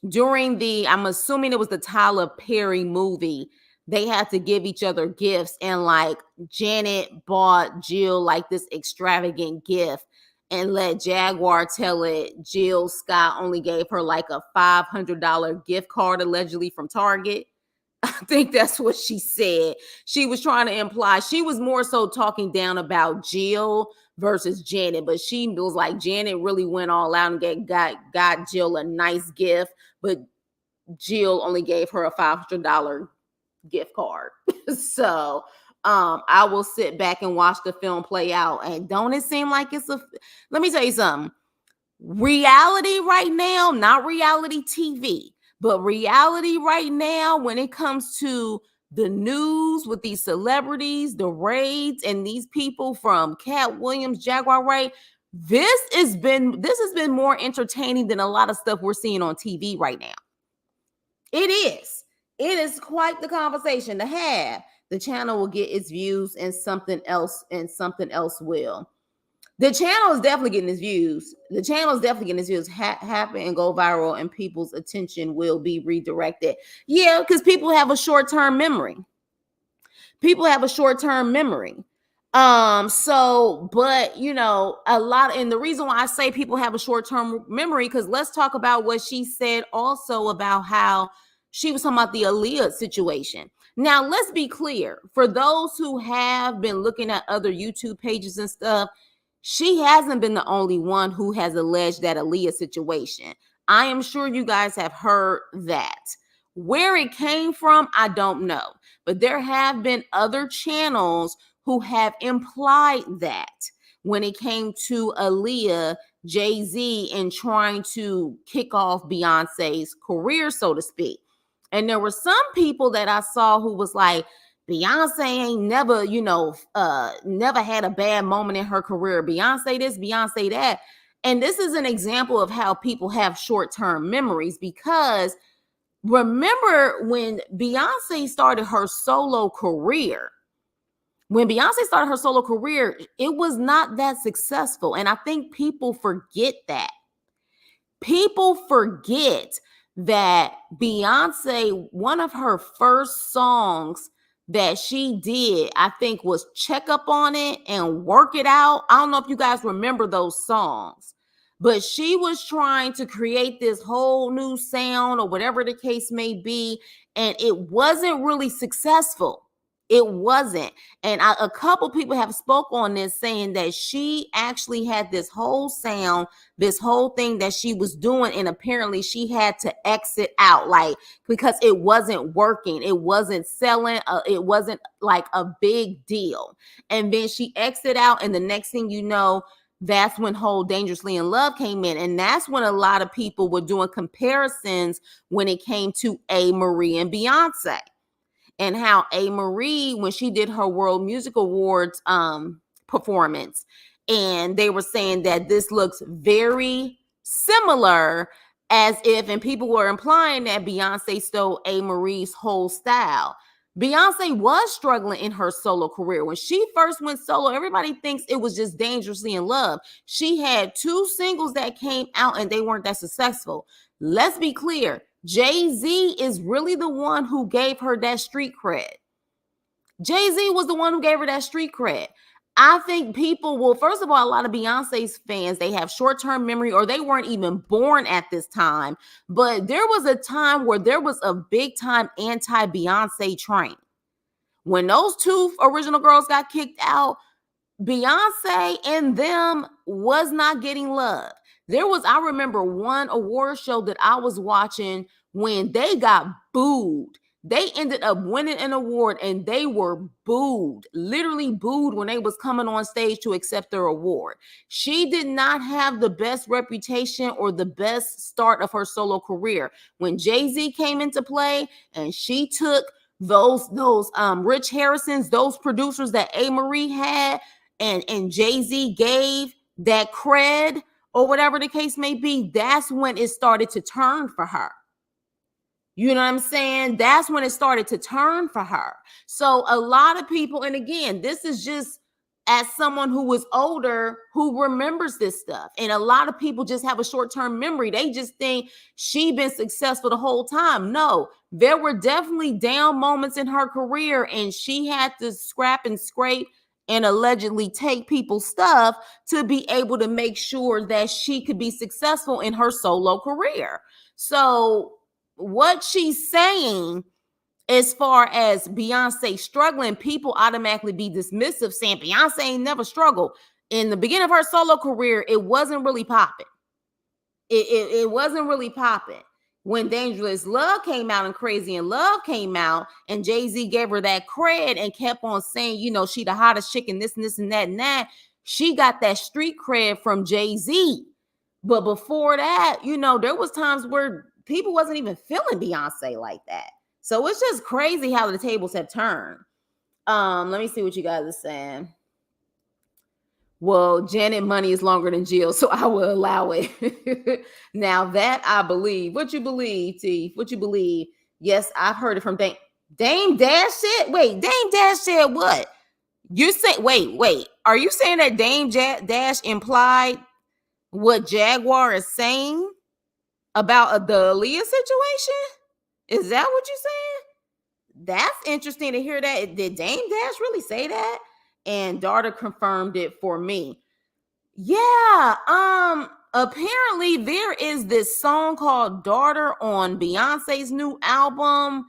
during I'm assuming it was the Tyler Perry movie, they had to give each other gifts, and like Janet bought Jill like this extravagant gift and let Jaguar tell it Jill Scott only gave her like a $500 gift card allegedly from Target. I think that's what she said. She was trying to imply, she was more so talking down about Jill versus Janet, but she was like Janet really went all out and got Jill a nice gift, but Jill only gave her a $500 gift card. So I will sit back and watch the film play out. And don't it seem like let me tell you something. Reality right now, not reality TV, but reality right now when it comes to the news with these celebrities, the raids, and these people from Cat Williams, Jaguar Wright, this has been more entertaining than a lot of stuff we're seeing on TV right now. It is quite the conversation to have. The channel will get its views and something else will. The channel is definitely getting its views. Happen and go viral, and people's attention will be redirected. Yeah, because people have a short-term memory. But you know, and the reason why I say people have a short-term memory, because let's talk about what she said also about how she was talking about the Aaliyah situation. Now, let's be clear. For those who have been looking at other YouTube pages and stuff, she hasn't been the only one who has alleged that Aaliyah situation. I am sure you guys have heard that. Where it came from, I don't know. But there have been other channels who have implied that when it came to Aaliyah, Jay-Z, and trying to kick off Beyonce's career, so to speak. And there were some people that I saw who was like, Beyonce ain't never, never had a bad moment in her career. Beyonce this, Beyonce that. And this is an example of how people have short-term memories, because remember when Beyonce started her solo career, it was not that successful. And I think people forget that. People forget that Beyonce, one of her first songs that she did, I think, was Check Up On It and Work It Out. I don't know if you guys remember those songs, but she was trying to create this whole new sound or whatever the case may be, and it wasn't really successful. It wasn't. And a couple people have spoke on this, saying that she actually had this whole sound, this whole thing that she was doing, and apparently she had to exit out, like, because it wasn't working. It wasn't selling. It wasn't like a big deal. And then she exited out, and the next thing you know, that's when whole Dangerously in Love came in. And that's when a lot of people were doing comparisons when it came to A. Marie and Beyonce. And how A. Marie, when she did her World Music Awards performance, and they were saying that this looks very similar, as if, and people were implying that Beyonce stole A. Marie's whole style. Beyonce was struggling in her solo career. When she first went solo, everybody thinks it was just Dangerously in Love. She had 2 singles that came out and they weren't that successful. Let's be clear. Jay-Z is really the one who gave her that street cred. Jay-Z was the one who gave her that street cred. I think people will, first of all, a lot of Beyonce's fans, they have short-term memory, or they weren't even born at this time. But there was a time where there was a big-time anti-Beyonce train. When those 2 original girls got kicked out, Beyonce and them was not getting love. I remember one award show that I was watching when they got booed. They ended up winning an award and they were booed, literally booed when they was coming on stage to accept their award. She did not have the best reputation or the best start of her solo career. When Jay-Z came into play and she took those Rich Harrisons, those producers that A. Marie had, and Jay-Z gave that cred or whatever the case may be, that's when it started to turn for her. You know what I'm saying? That's when it started to turn for her. So a lot of people, and again, this is just as someone who was older who remembers this stuff. And a lot of people just have a short-term memory. They just think she been successful the whole time. No, there were definitely down moments in her career and she had to scrap and scrape and allegedly take people's stuff to be able to make sure that she could be successful in her solo career. So what she's saying as far as Beyonce struggling, people automatically be dismissive, saying Beyonce ain't never struggled. In the beginning of her solo career, it wasn't really popping. It wasn't really popping. When Dangerous Love came out and Crazy in Love came out, and Jay-Z gave her that cred and kept on saying, you know, she the hottest chick and this and this and that and that, she got that street cred from Jay-Z. But before that, you know, there was times where people wasn't even feeling Beyonce like that. So it's just crazy how the tables have turned. Let me see what you guys are saying. Well, Janet money is longer than Jill, so I will allow it. Now that I believe. What you believe, T? What you believe? Yes, I've heard it from Dame Dash said. Wait, Dame Dash said what? You say wait. Are you saying that Dame Dash implied what Jaguar is saying about the Aaliyah situation? Is that what you're saying? That's interesting to hear that. Did Dame Dash really say that? And Daughter confirmed it for me. Yeah, apparently there is this song called Daughter on Beyonce's new album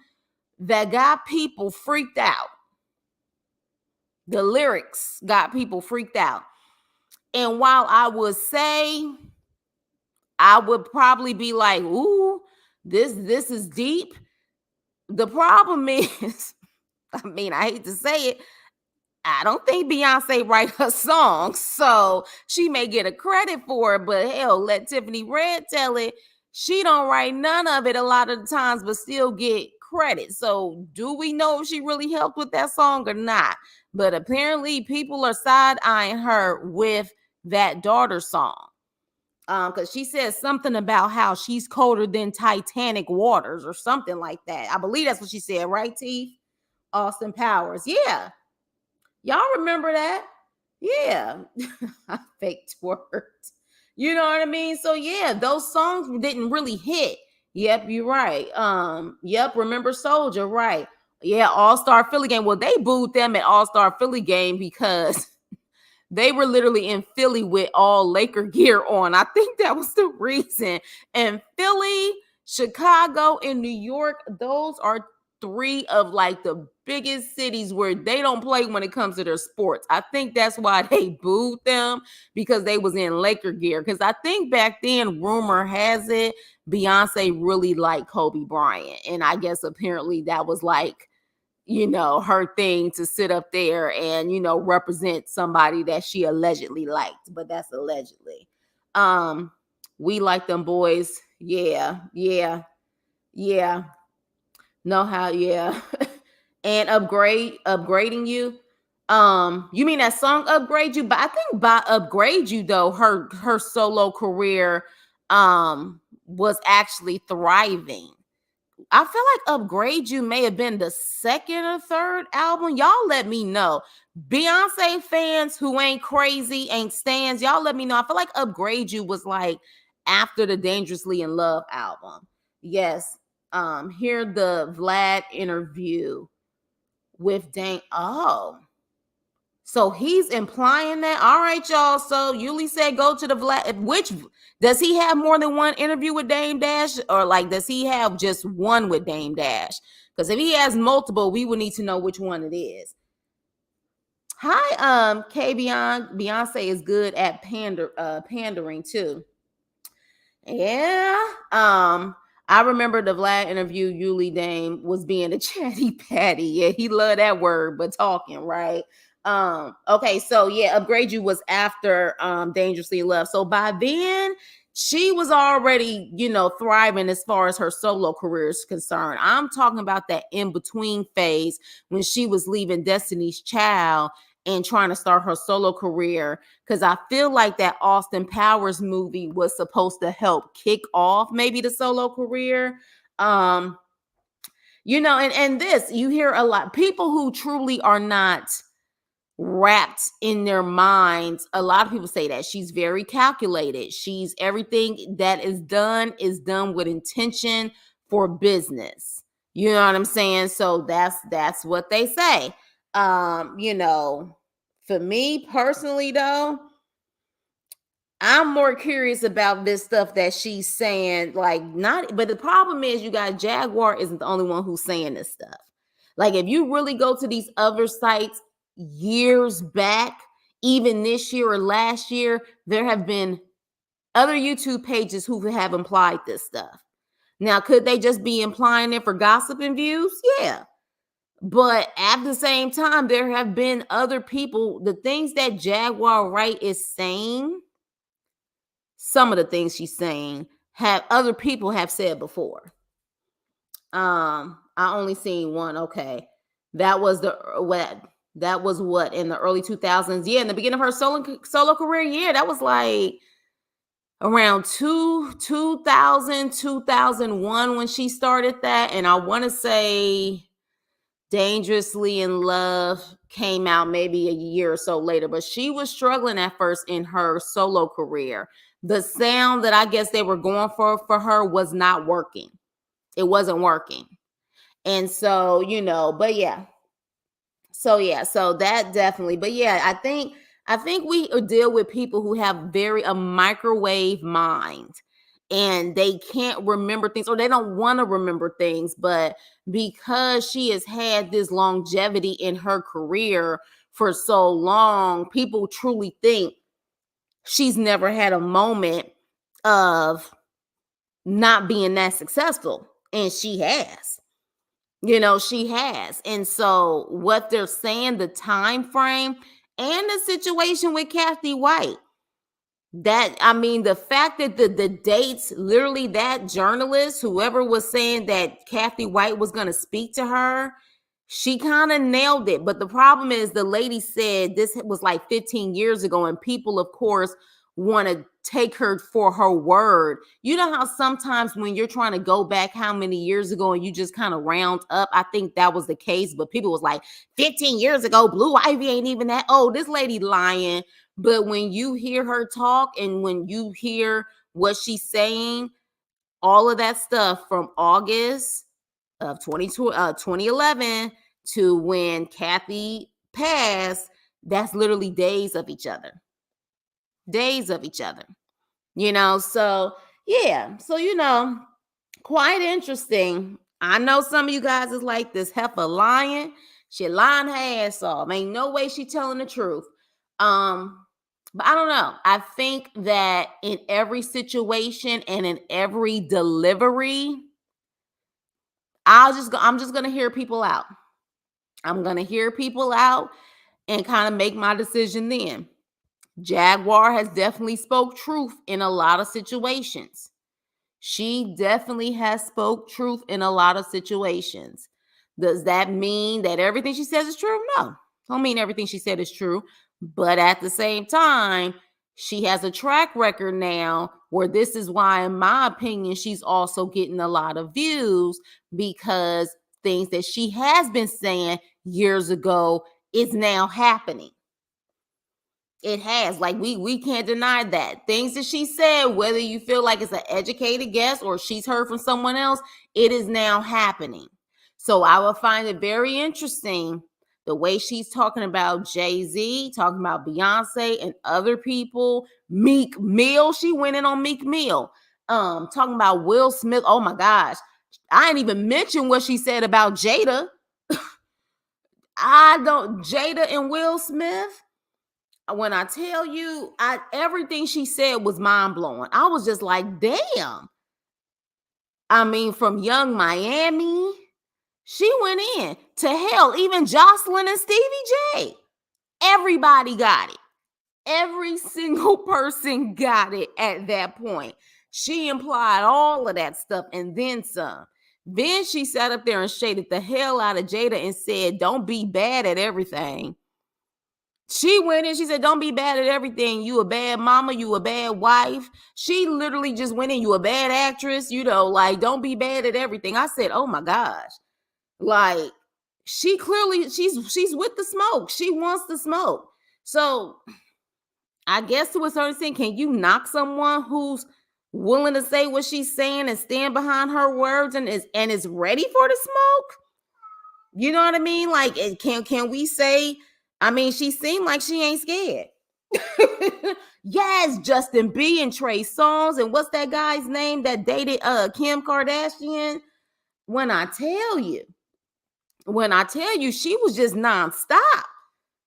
that got people freaked out. The lyrics got people freaked out. And while I would say I would probably be like, ooh, this is deep. The problem is, I mean, I hate to say it, I don't think Beyonce write her songs, so she may get a credit for it, but hell, let Tiffany Red tell it. She don't write none of it a lot of the times, but still get credit. So do we know if she really helped with that song or not? But apparently people are side-eyeing her with that Daughter song. Because she says something about how she's colder than Titanic waters or something like that. I believe that's what she said, right, T? Austin Powers. Yeah. Y'all remember that? Yeah. I faked words. You know what I mean? So yeah, those songs didn't really hit. Yep, you're right. Yep, Remember Soldier, right. Yeah, All-Star Philly game. Well, they booed them at All-Star Philly game because they were literally in Philly with all Laker gear on. I think that was the reason. And Philly, Chicago, and New York, those are three of like the biggest cities where they don't play when it comes to their sports. I think that's why they booed them, because they was in Laker gear. Because I think back then, rumor has it, Beyonce really liked Kobe Bryant. And I guess apparently that was like, you know, her thing to sit up there and, you know, represent somebody that she allegedly liked, but that's allegedly. We like them boys. Yeah. Know how, yeah. And upgrading you. You mean that song Upgrade You? But I think by Upgrade You though, her solo career was actually thriving. I feel like Upgrade You may have been the second or third album. Y'all let me know. Beyonce fans who ain't crazy, ain't stans, y'all let me know. I feel like Upgrade You was like after the Dangerously in Love album. Yes. Hear the Vlad interview with Dane. Oh. So he's implying that. All right, y'all. So Yuli said go to the Vlad. Which does he have more than one interview with Dame Dash, or like does he have just one with Dame Dash? Because if he has multiple, we would need to know which one it is. Hi, K Beyonce is good at pandering too. Yeah. I remember the Vlad interview, Yuli Dame was being a chatty patty. Yeah, he loved that word, but talking, right? Okay, so yeah, Upgrade You was after Dangerously in Love. So by then, she was already, thriving as far as her solo career is concerned. I'm talking about that in-between phase when she was leaving Destiny's Child and trying to start her solo career, because I feel like that Austin Powers movie was supposed to help kick off maybe the solo career. And this, you hear a lot people who truly are not wrapped in their minds. A lot of people say that she's very calculated. She's everything that is done with intention for business. You know what I'm saying? So that's what they say. For me personally though, I'm more curious about this stuff that she's saying, but the problem is, you guys, Jaguar isn't the only one who's saying this stuff. Like, if you really go to these other sites years back, even this year or last year, there have been other YouTube pages who have implied this stuff. Now, could they just be implying it for gossip and views? Yeah. But at the same time, there have been other people, the things that Jaguar Wright is saying, some of the things she's saying have other people have said before. I only seen one. Okay. That was what in the early 2000s. Yeah, in the beginning of her solo career. Yeah, that was like around 2000, 2001 when she started that. And I want to say Dangerously in Love came out maybe a year or so later, but she was struggling at first in her solo career. The sound that I guess they were going for her was not working. It wasn't working. And so, but yeah. So that definitely, but yeah, I think we deal with people who have a microwave mind, and they can't remember things, or they don't want to remember things, but because she has had this longevity in her career for so long, people truly think she's never had a moment of not being that successful, and she has. She has. And so what they're saying, the time frame and the situation with Kathy White, the fact that the dates, literally that journalist, whoever was saying that Kathy White was going to speak to her, she kind of nailed it. But the problem is, the lady said this was like 15 years ago, and people, of course, want to take her for her word. You know how sometimes when you're trying to go back how many years ago and you just kind of round up, I think that was the case, but people was like, 15 years ago, Blue Ivy ain't even that old. This lady lying. But when you hear her talk and when you hear what she's saying, all of that stuff from August of 2011 to when Kathy passed, that's literally days of each other. So yeah, so quite interesting. I know some of you guys is like, this heifer lying, she lying her ass off, ain't no way she telling the truth. But I don't know. I think that in every situation and in every delivery, I'm just gonna hear people out. I'm gonna hear people out and kind of make my decision then. Jaguar has definitely spoke truth in a lot of situations. She definitely has spoke truth in a lot of situations. Does that mean that everything she says is true? No. Don't mean everything she said is true. But at the same time, she has a track record now where this is why, in my opinion, she's also getting a lot of views, because things that she has been saying years ago is now happening. It has. Like, we can't deny that. Things that she said, whether you feel like it's an educated guess or she's heard from someone else, it is now happening. So I will find it very interesting the way she's talking about Jay-Z, talking about Beyonce and other people. Meek Mill, she went in on Meek Mill. Talking about Will Smith. Oh my gosh. I didn't even mention what she said about Jada. Jada and Will Smith. When I tell you, everything she said was mind-blowing. I was just like, damn. I mean, from Young Miami, she went in to hell. Even Jocelyn and Stevie J, everybody got it. Every single person got it at that point. She implied all of that stuff and then some. Then she sat up there and shaded the hell out of Jada and said, don't be bad at everything. She went in, she said, don't be bad at everything. You a bad mama, you a bad wife. She literally just went in, you a bad actress, like, don't be bad at everything. I said, oh my gosh. Like, she clearly, she's with the smoke. She wants the smoke. So I guess to a certain extent, can you knock someone who's willing to say what she's saying and stand behind her words and is ready for the smoke? You know what I mean? Like, can we say, I mean, she seemed like she ain't scared. Yes, Justin B and Trey Songz, and what's that guy's name that dated Kim Kardashian? When I tell you, she was just nonstop.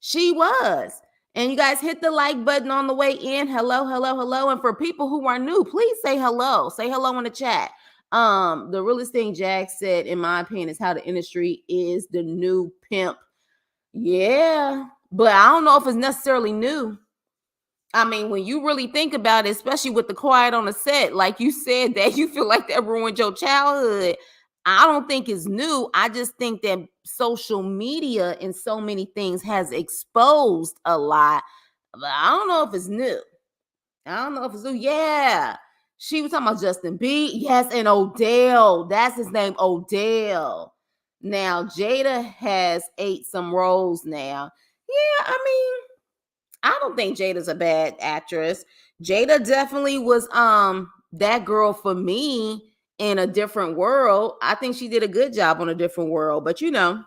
She was. And you guys hit the like button on the way in. Hello, hello, hello. And for people who are new, please say hello. Say hello in the chat. The realest thing Jack said, in my opinion, is how the industry is the new pimp. Yeah, but I don't know if it's necessarily new. I mean, when you really think about it, especially with the Quiet on the Set, like you said, that you feel like that ruined your childhood. I don't think it's new. I just think that social media and so many things has exposed a lot. But I don't know if it's new. Yeah. She was talking about Justin B. Yes, and Odell. That's his name, Odell. Now, Jada has ate some roles now. Yeah, I mean, I don't think Jada's a bad actress. Jada definitely was that girl for me in A Different World. I think she did a good job on A Different World, but to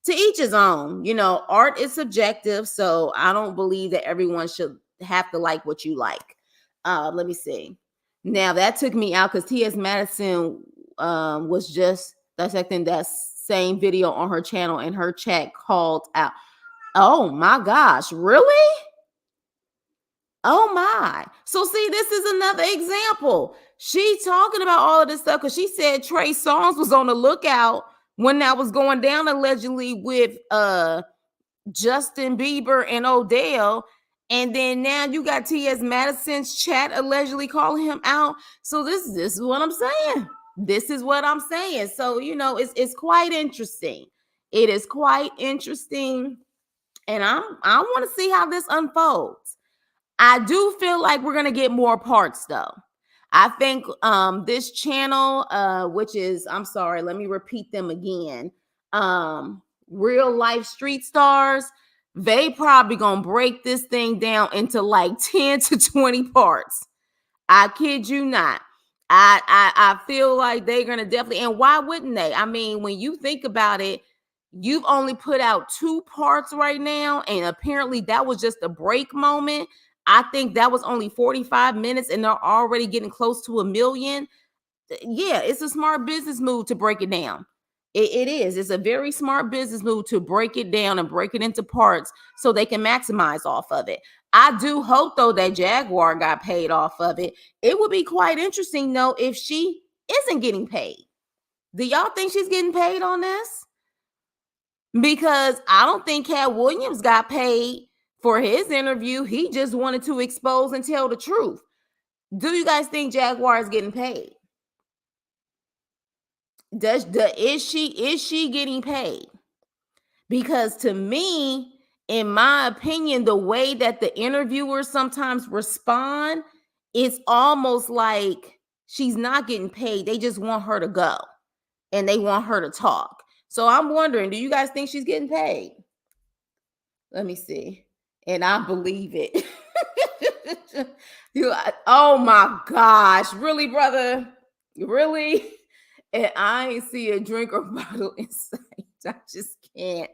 each his own. Art is subjective, so I don't believe that everyone should have to like what you like. Let me see. Now that took me out because T.S. Madison was just dissecting that same video on her channel, and her chat called out. Oh my gosh, really? Oh my. So see, this is another example. She talking about all of this stuff because she said Trey Songz was on the lookout when that was going down allegedly with Justin Bieber and Odell. And then now you got T.S. Madison's chat allegedly calling him out. So this is what I'm saying. This is what I'm saying. So, it's quite interesting. It is quite interesting. And I want to see how this unfolds. I do feel like we're going to get more parts though. I think this channel, which is, I'm sorry, let me repeat them again. Real Life Street Stars, they probably going to break this thing down into like 10 to 20 parts. I kid you not. I feel like they're going to definitely, and why wouldn't they? I mean, when you think about it, you've only put out 2 parts right now, and apparently that was just a break moment. I think that was only 45 minutes, and they're already getting close to 1 million. Yeah, it's a smart business move to break it down. It is. It's a very smart business move to break it down and break it into parts so they can maximize off of it. I do hope, though, that Jaguar got paid off of it. It would be quite interesting, though, if she isn't getting paid. Do y'all think she's getting paid on this? Because I don't think Cat Williams got paid for his interview. He just wanted to expose and tell the truth. Do you guys think Jaguar is getting paid? Is she getting paid? Because to me, in my opinion, the way that the interviewers sometimes respond, it's almost like she's not getting paid. They just want her to go and they want her to talk. So I'm wondering, do you guys think she's getting paid? Let me see. And I believe it. Oh my gosh. Really, brother? Really? And I ain't see a drink or bottle in sight. I just can't.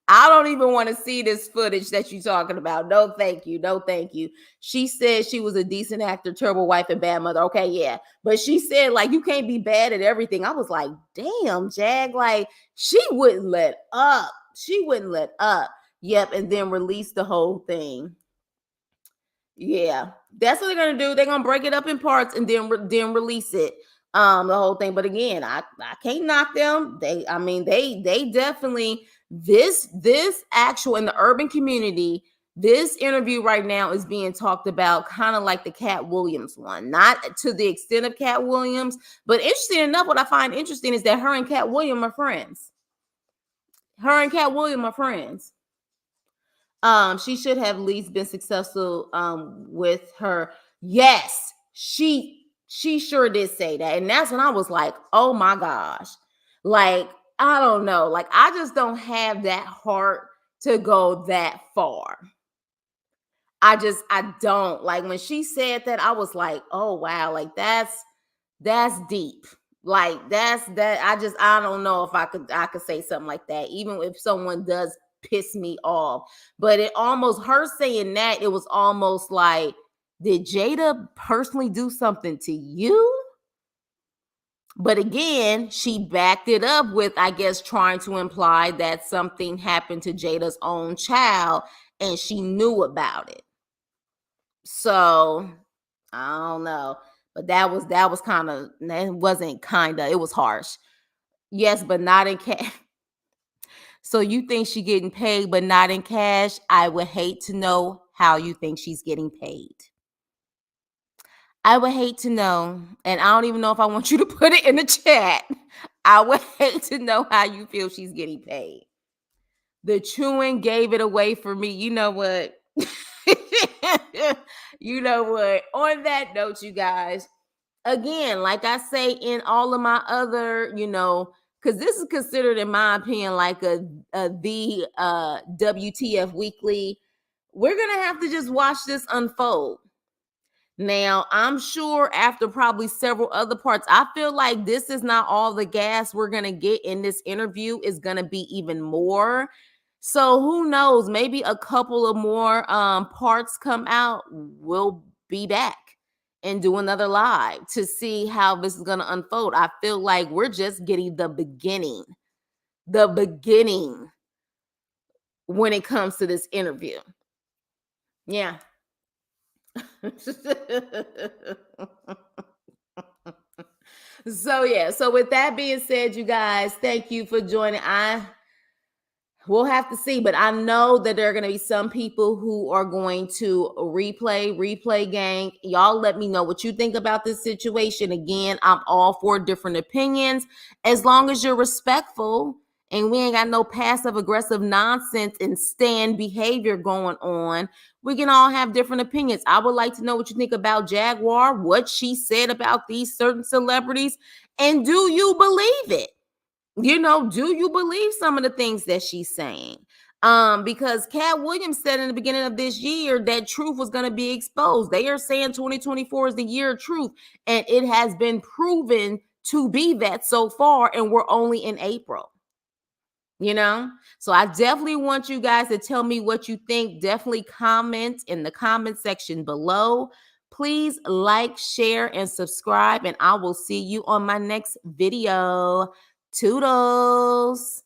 I don't even want to see this footage that you're talking about. No, thank you. No, thank you. She said she was a decent actor, terrible wife, and bad mother. Okay, yeah. But she said, like, you can't be bad at everything. I was like, damn, Jag. Like, she wouldn't let up. She wouldn't let up. Yep. And then release the whole thing. Yeah. That's what they're going to do. They're going to break it up in parts and then release it. The whole thing. But again, I can't knock them. They definitely, this actual, in the urban community, this interview right now is being talked about kind of like the Cat Williams one, not to the extent of Cat Williams, but interesting enough, what I find interesting is that her and Cat Williams are friends. Her and Cat Williams are friends. She should have at least been successful with her. Yes, she sure did say that. And that's when I was like, oh my gosh. Like, I don't know. Like, I just don't have that heart to go that far. I don't. Like, when she said that, I was like, oh wow, like that's deep. Like that. I don't know if I could say something like that, even if someone does piss me off. But it almost, her saying that, it was almost like, did Jada personally do something to you? But again, she backed it up with, I guess, trying to imply that something happened to Jada's own child and she knew about it. So I don't know. But that was kind of, it wasn't kind of, it was harsh. Yes, but not in cash. So you think she getting paid, but not in cash? I would hate to know how you think she's getting paid. I would hate to know. And I don't even know if I want you to put it in the chat. I would hate to know how you feel she's getting paid. The chewing gave it away for me. You know what? You know what? On that note, you guys, again, like I say in all of my other, because this is considered, in my opinion, like the WTF Weekly. We're gonna have to just watch this unfold. Now, I'm sure after probably several other parts, I feel like this is not all the gas we're gonna get in this interview. Is gonna be even more. So who knows? Maybe a couple of more parts come out. We'll be back and do another live to see how this is going to unfold. I feel like we're just getting the beginning when it comes to this interview. Yeah. So with that being said, you guys, thank you for joining. We'll have to see, but I know that there are going to be some people who are going to replay gang. Y'all let me know what you think about this situation. Again, I'm all for different opinions as long as you're respectful and we ain't got no passive aggressive nonsense and stand behavior going on. We can all have different opinions. I would like to know what you think about Jaguar, what she said about these certain celebrities, and do you believe it? Do you believe some of the things that she's saying? Because Cat Williams said in the beginning of this year that truth was going to be exposed. They are saying 2024 is the year of truth, and it has been proven to be that so far, and we're only in April. So I definitely want you guys to tell me what you think. Definitely comment in the comment section below. Please like, share, and subscribe, and I will see you on my next video. Toodles.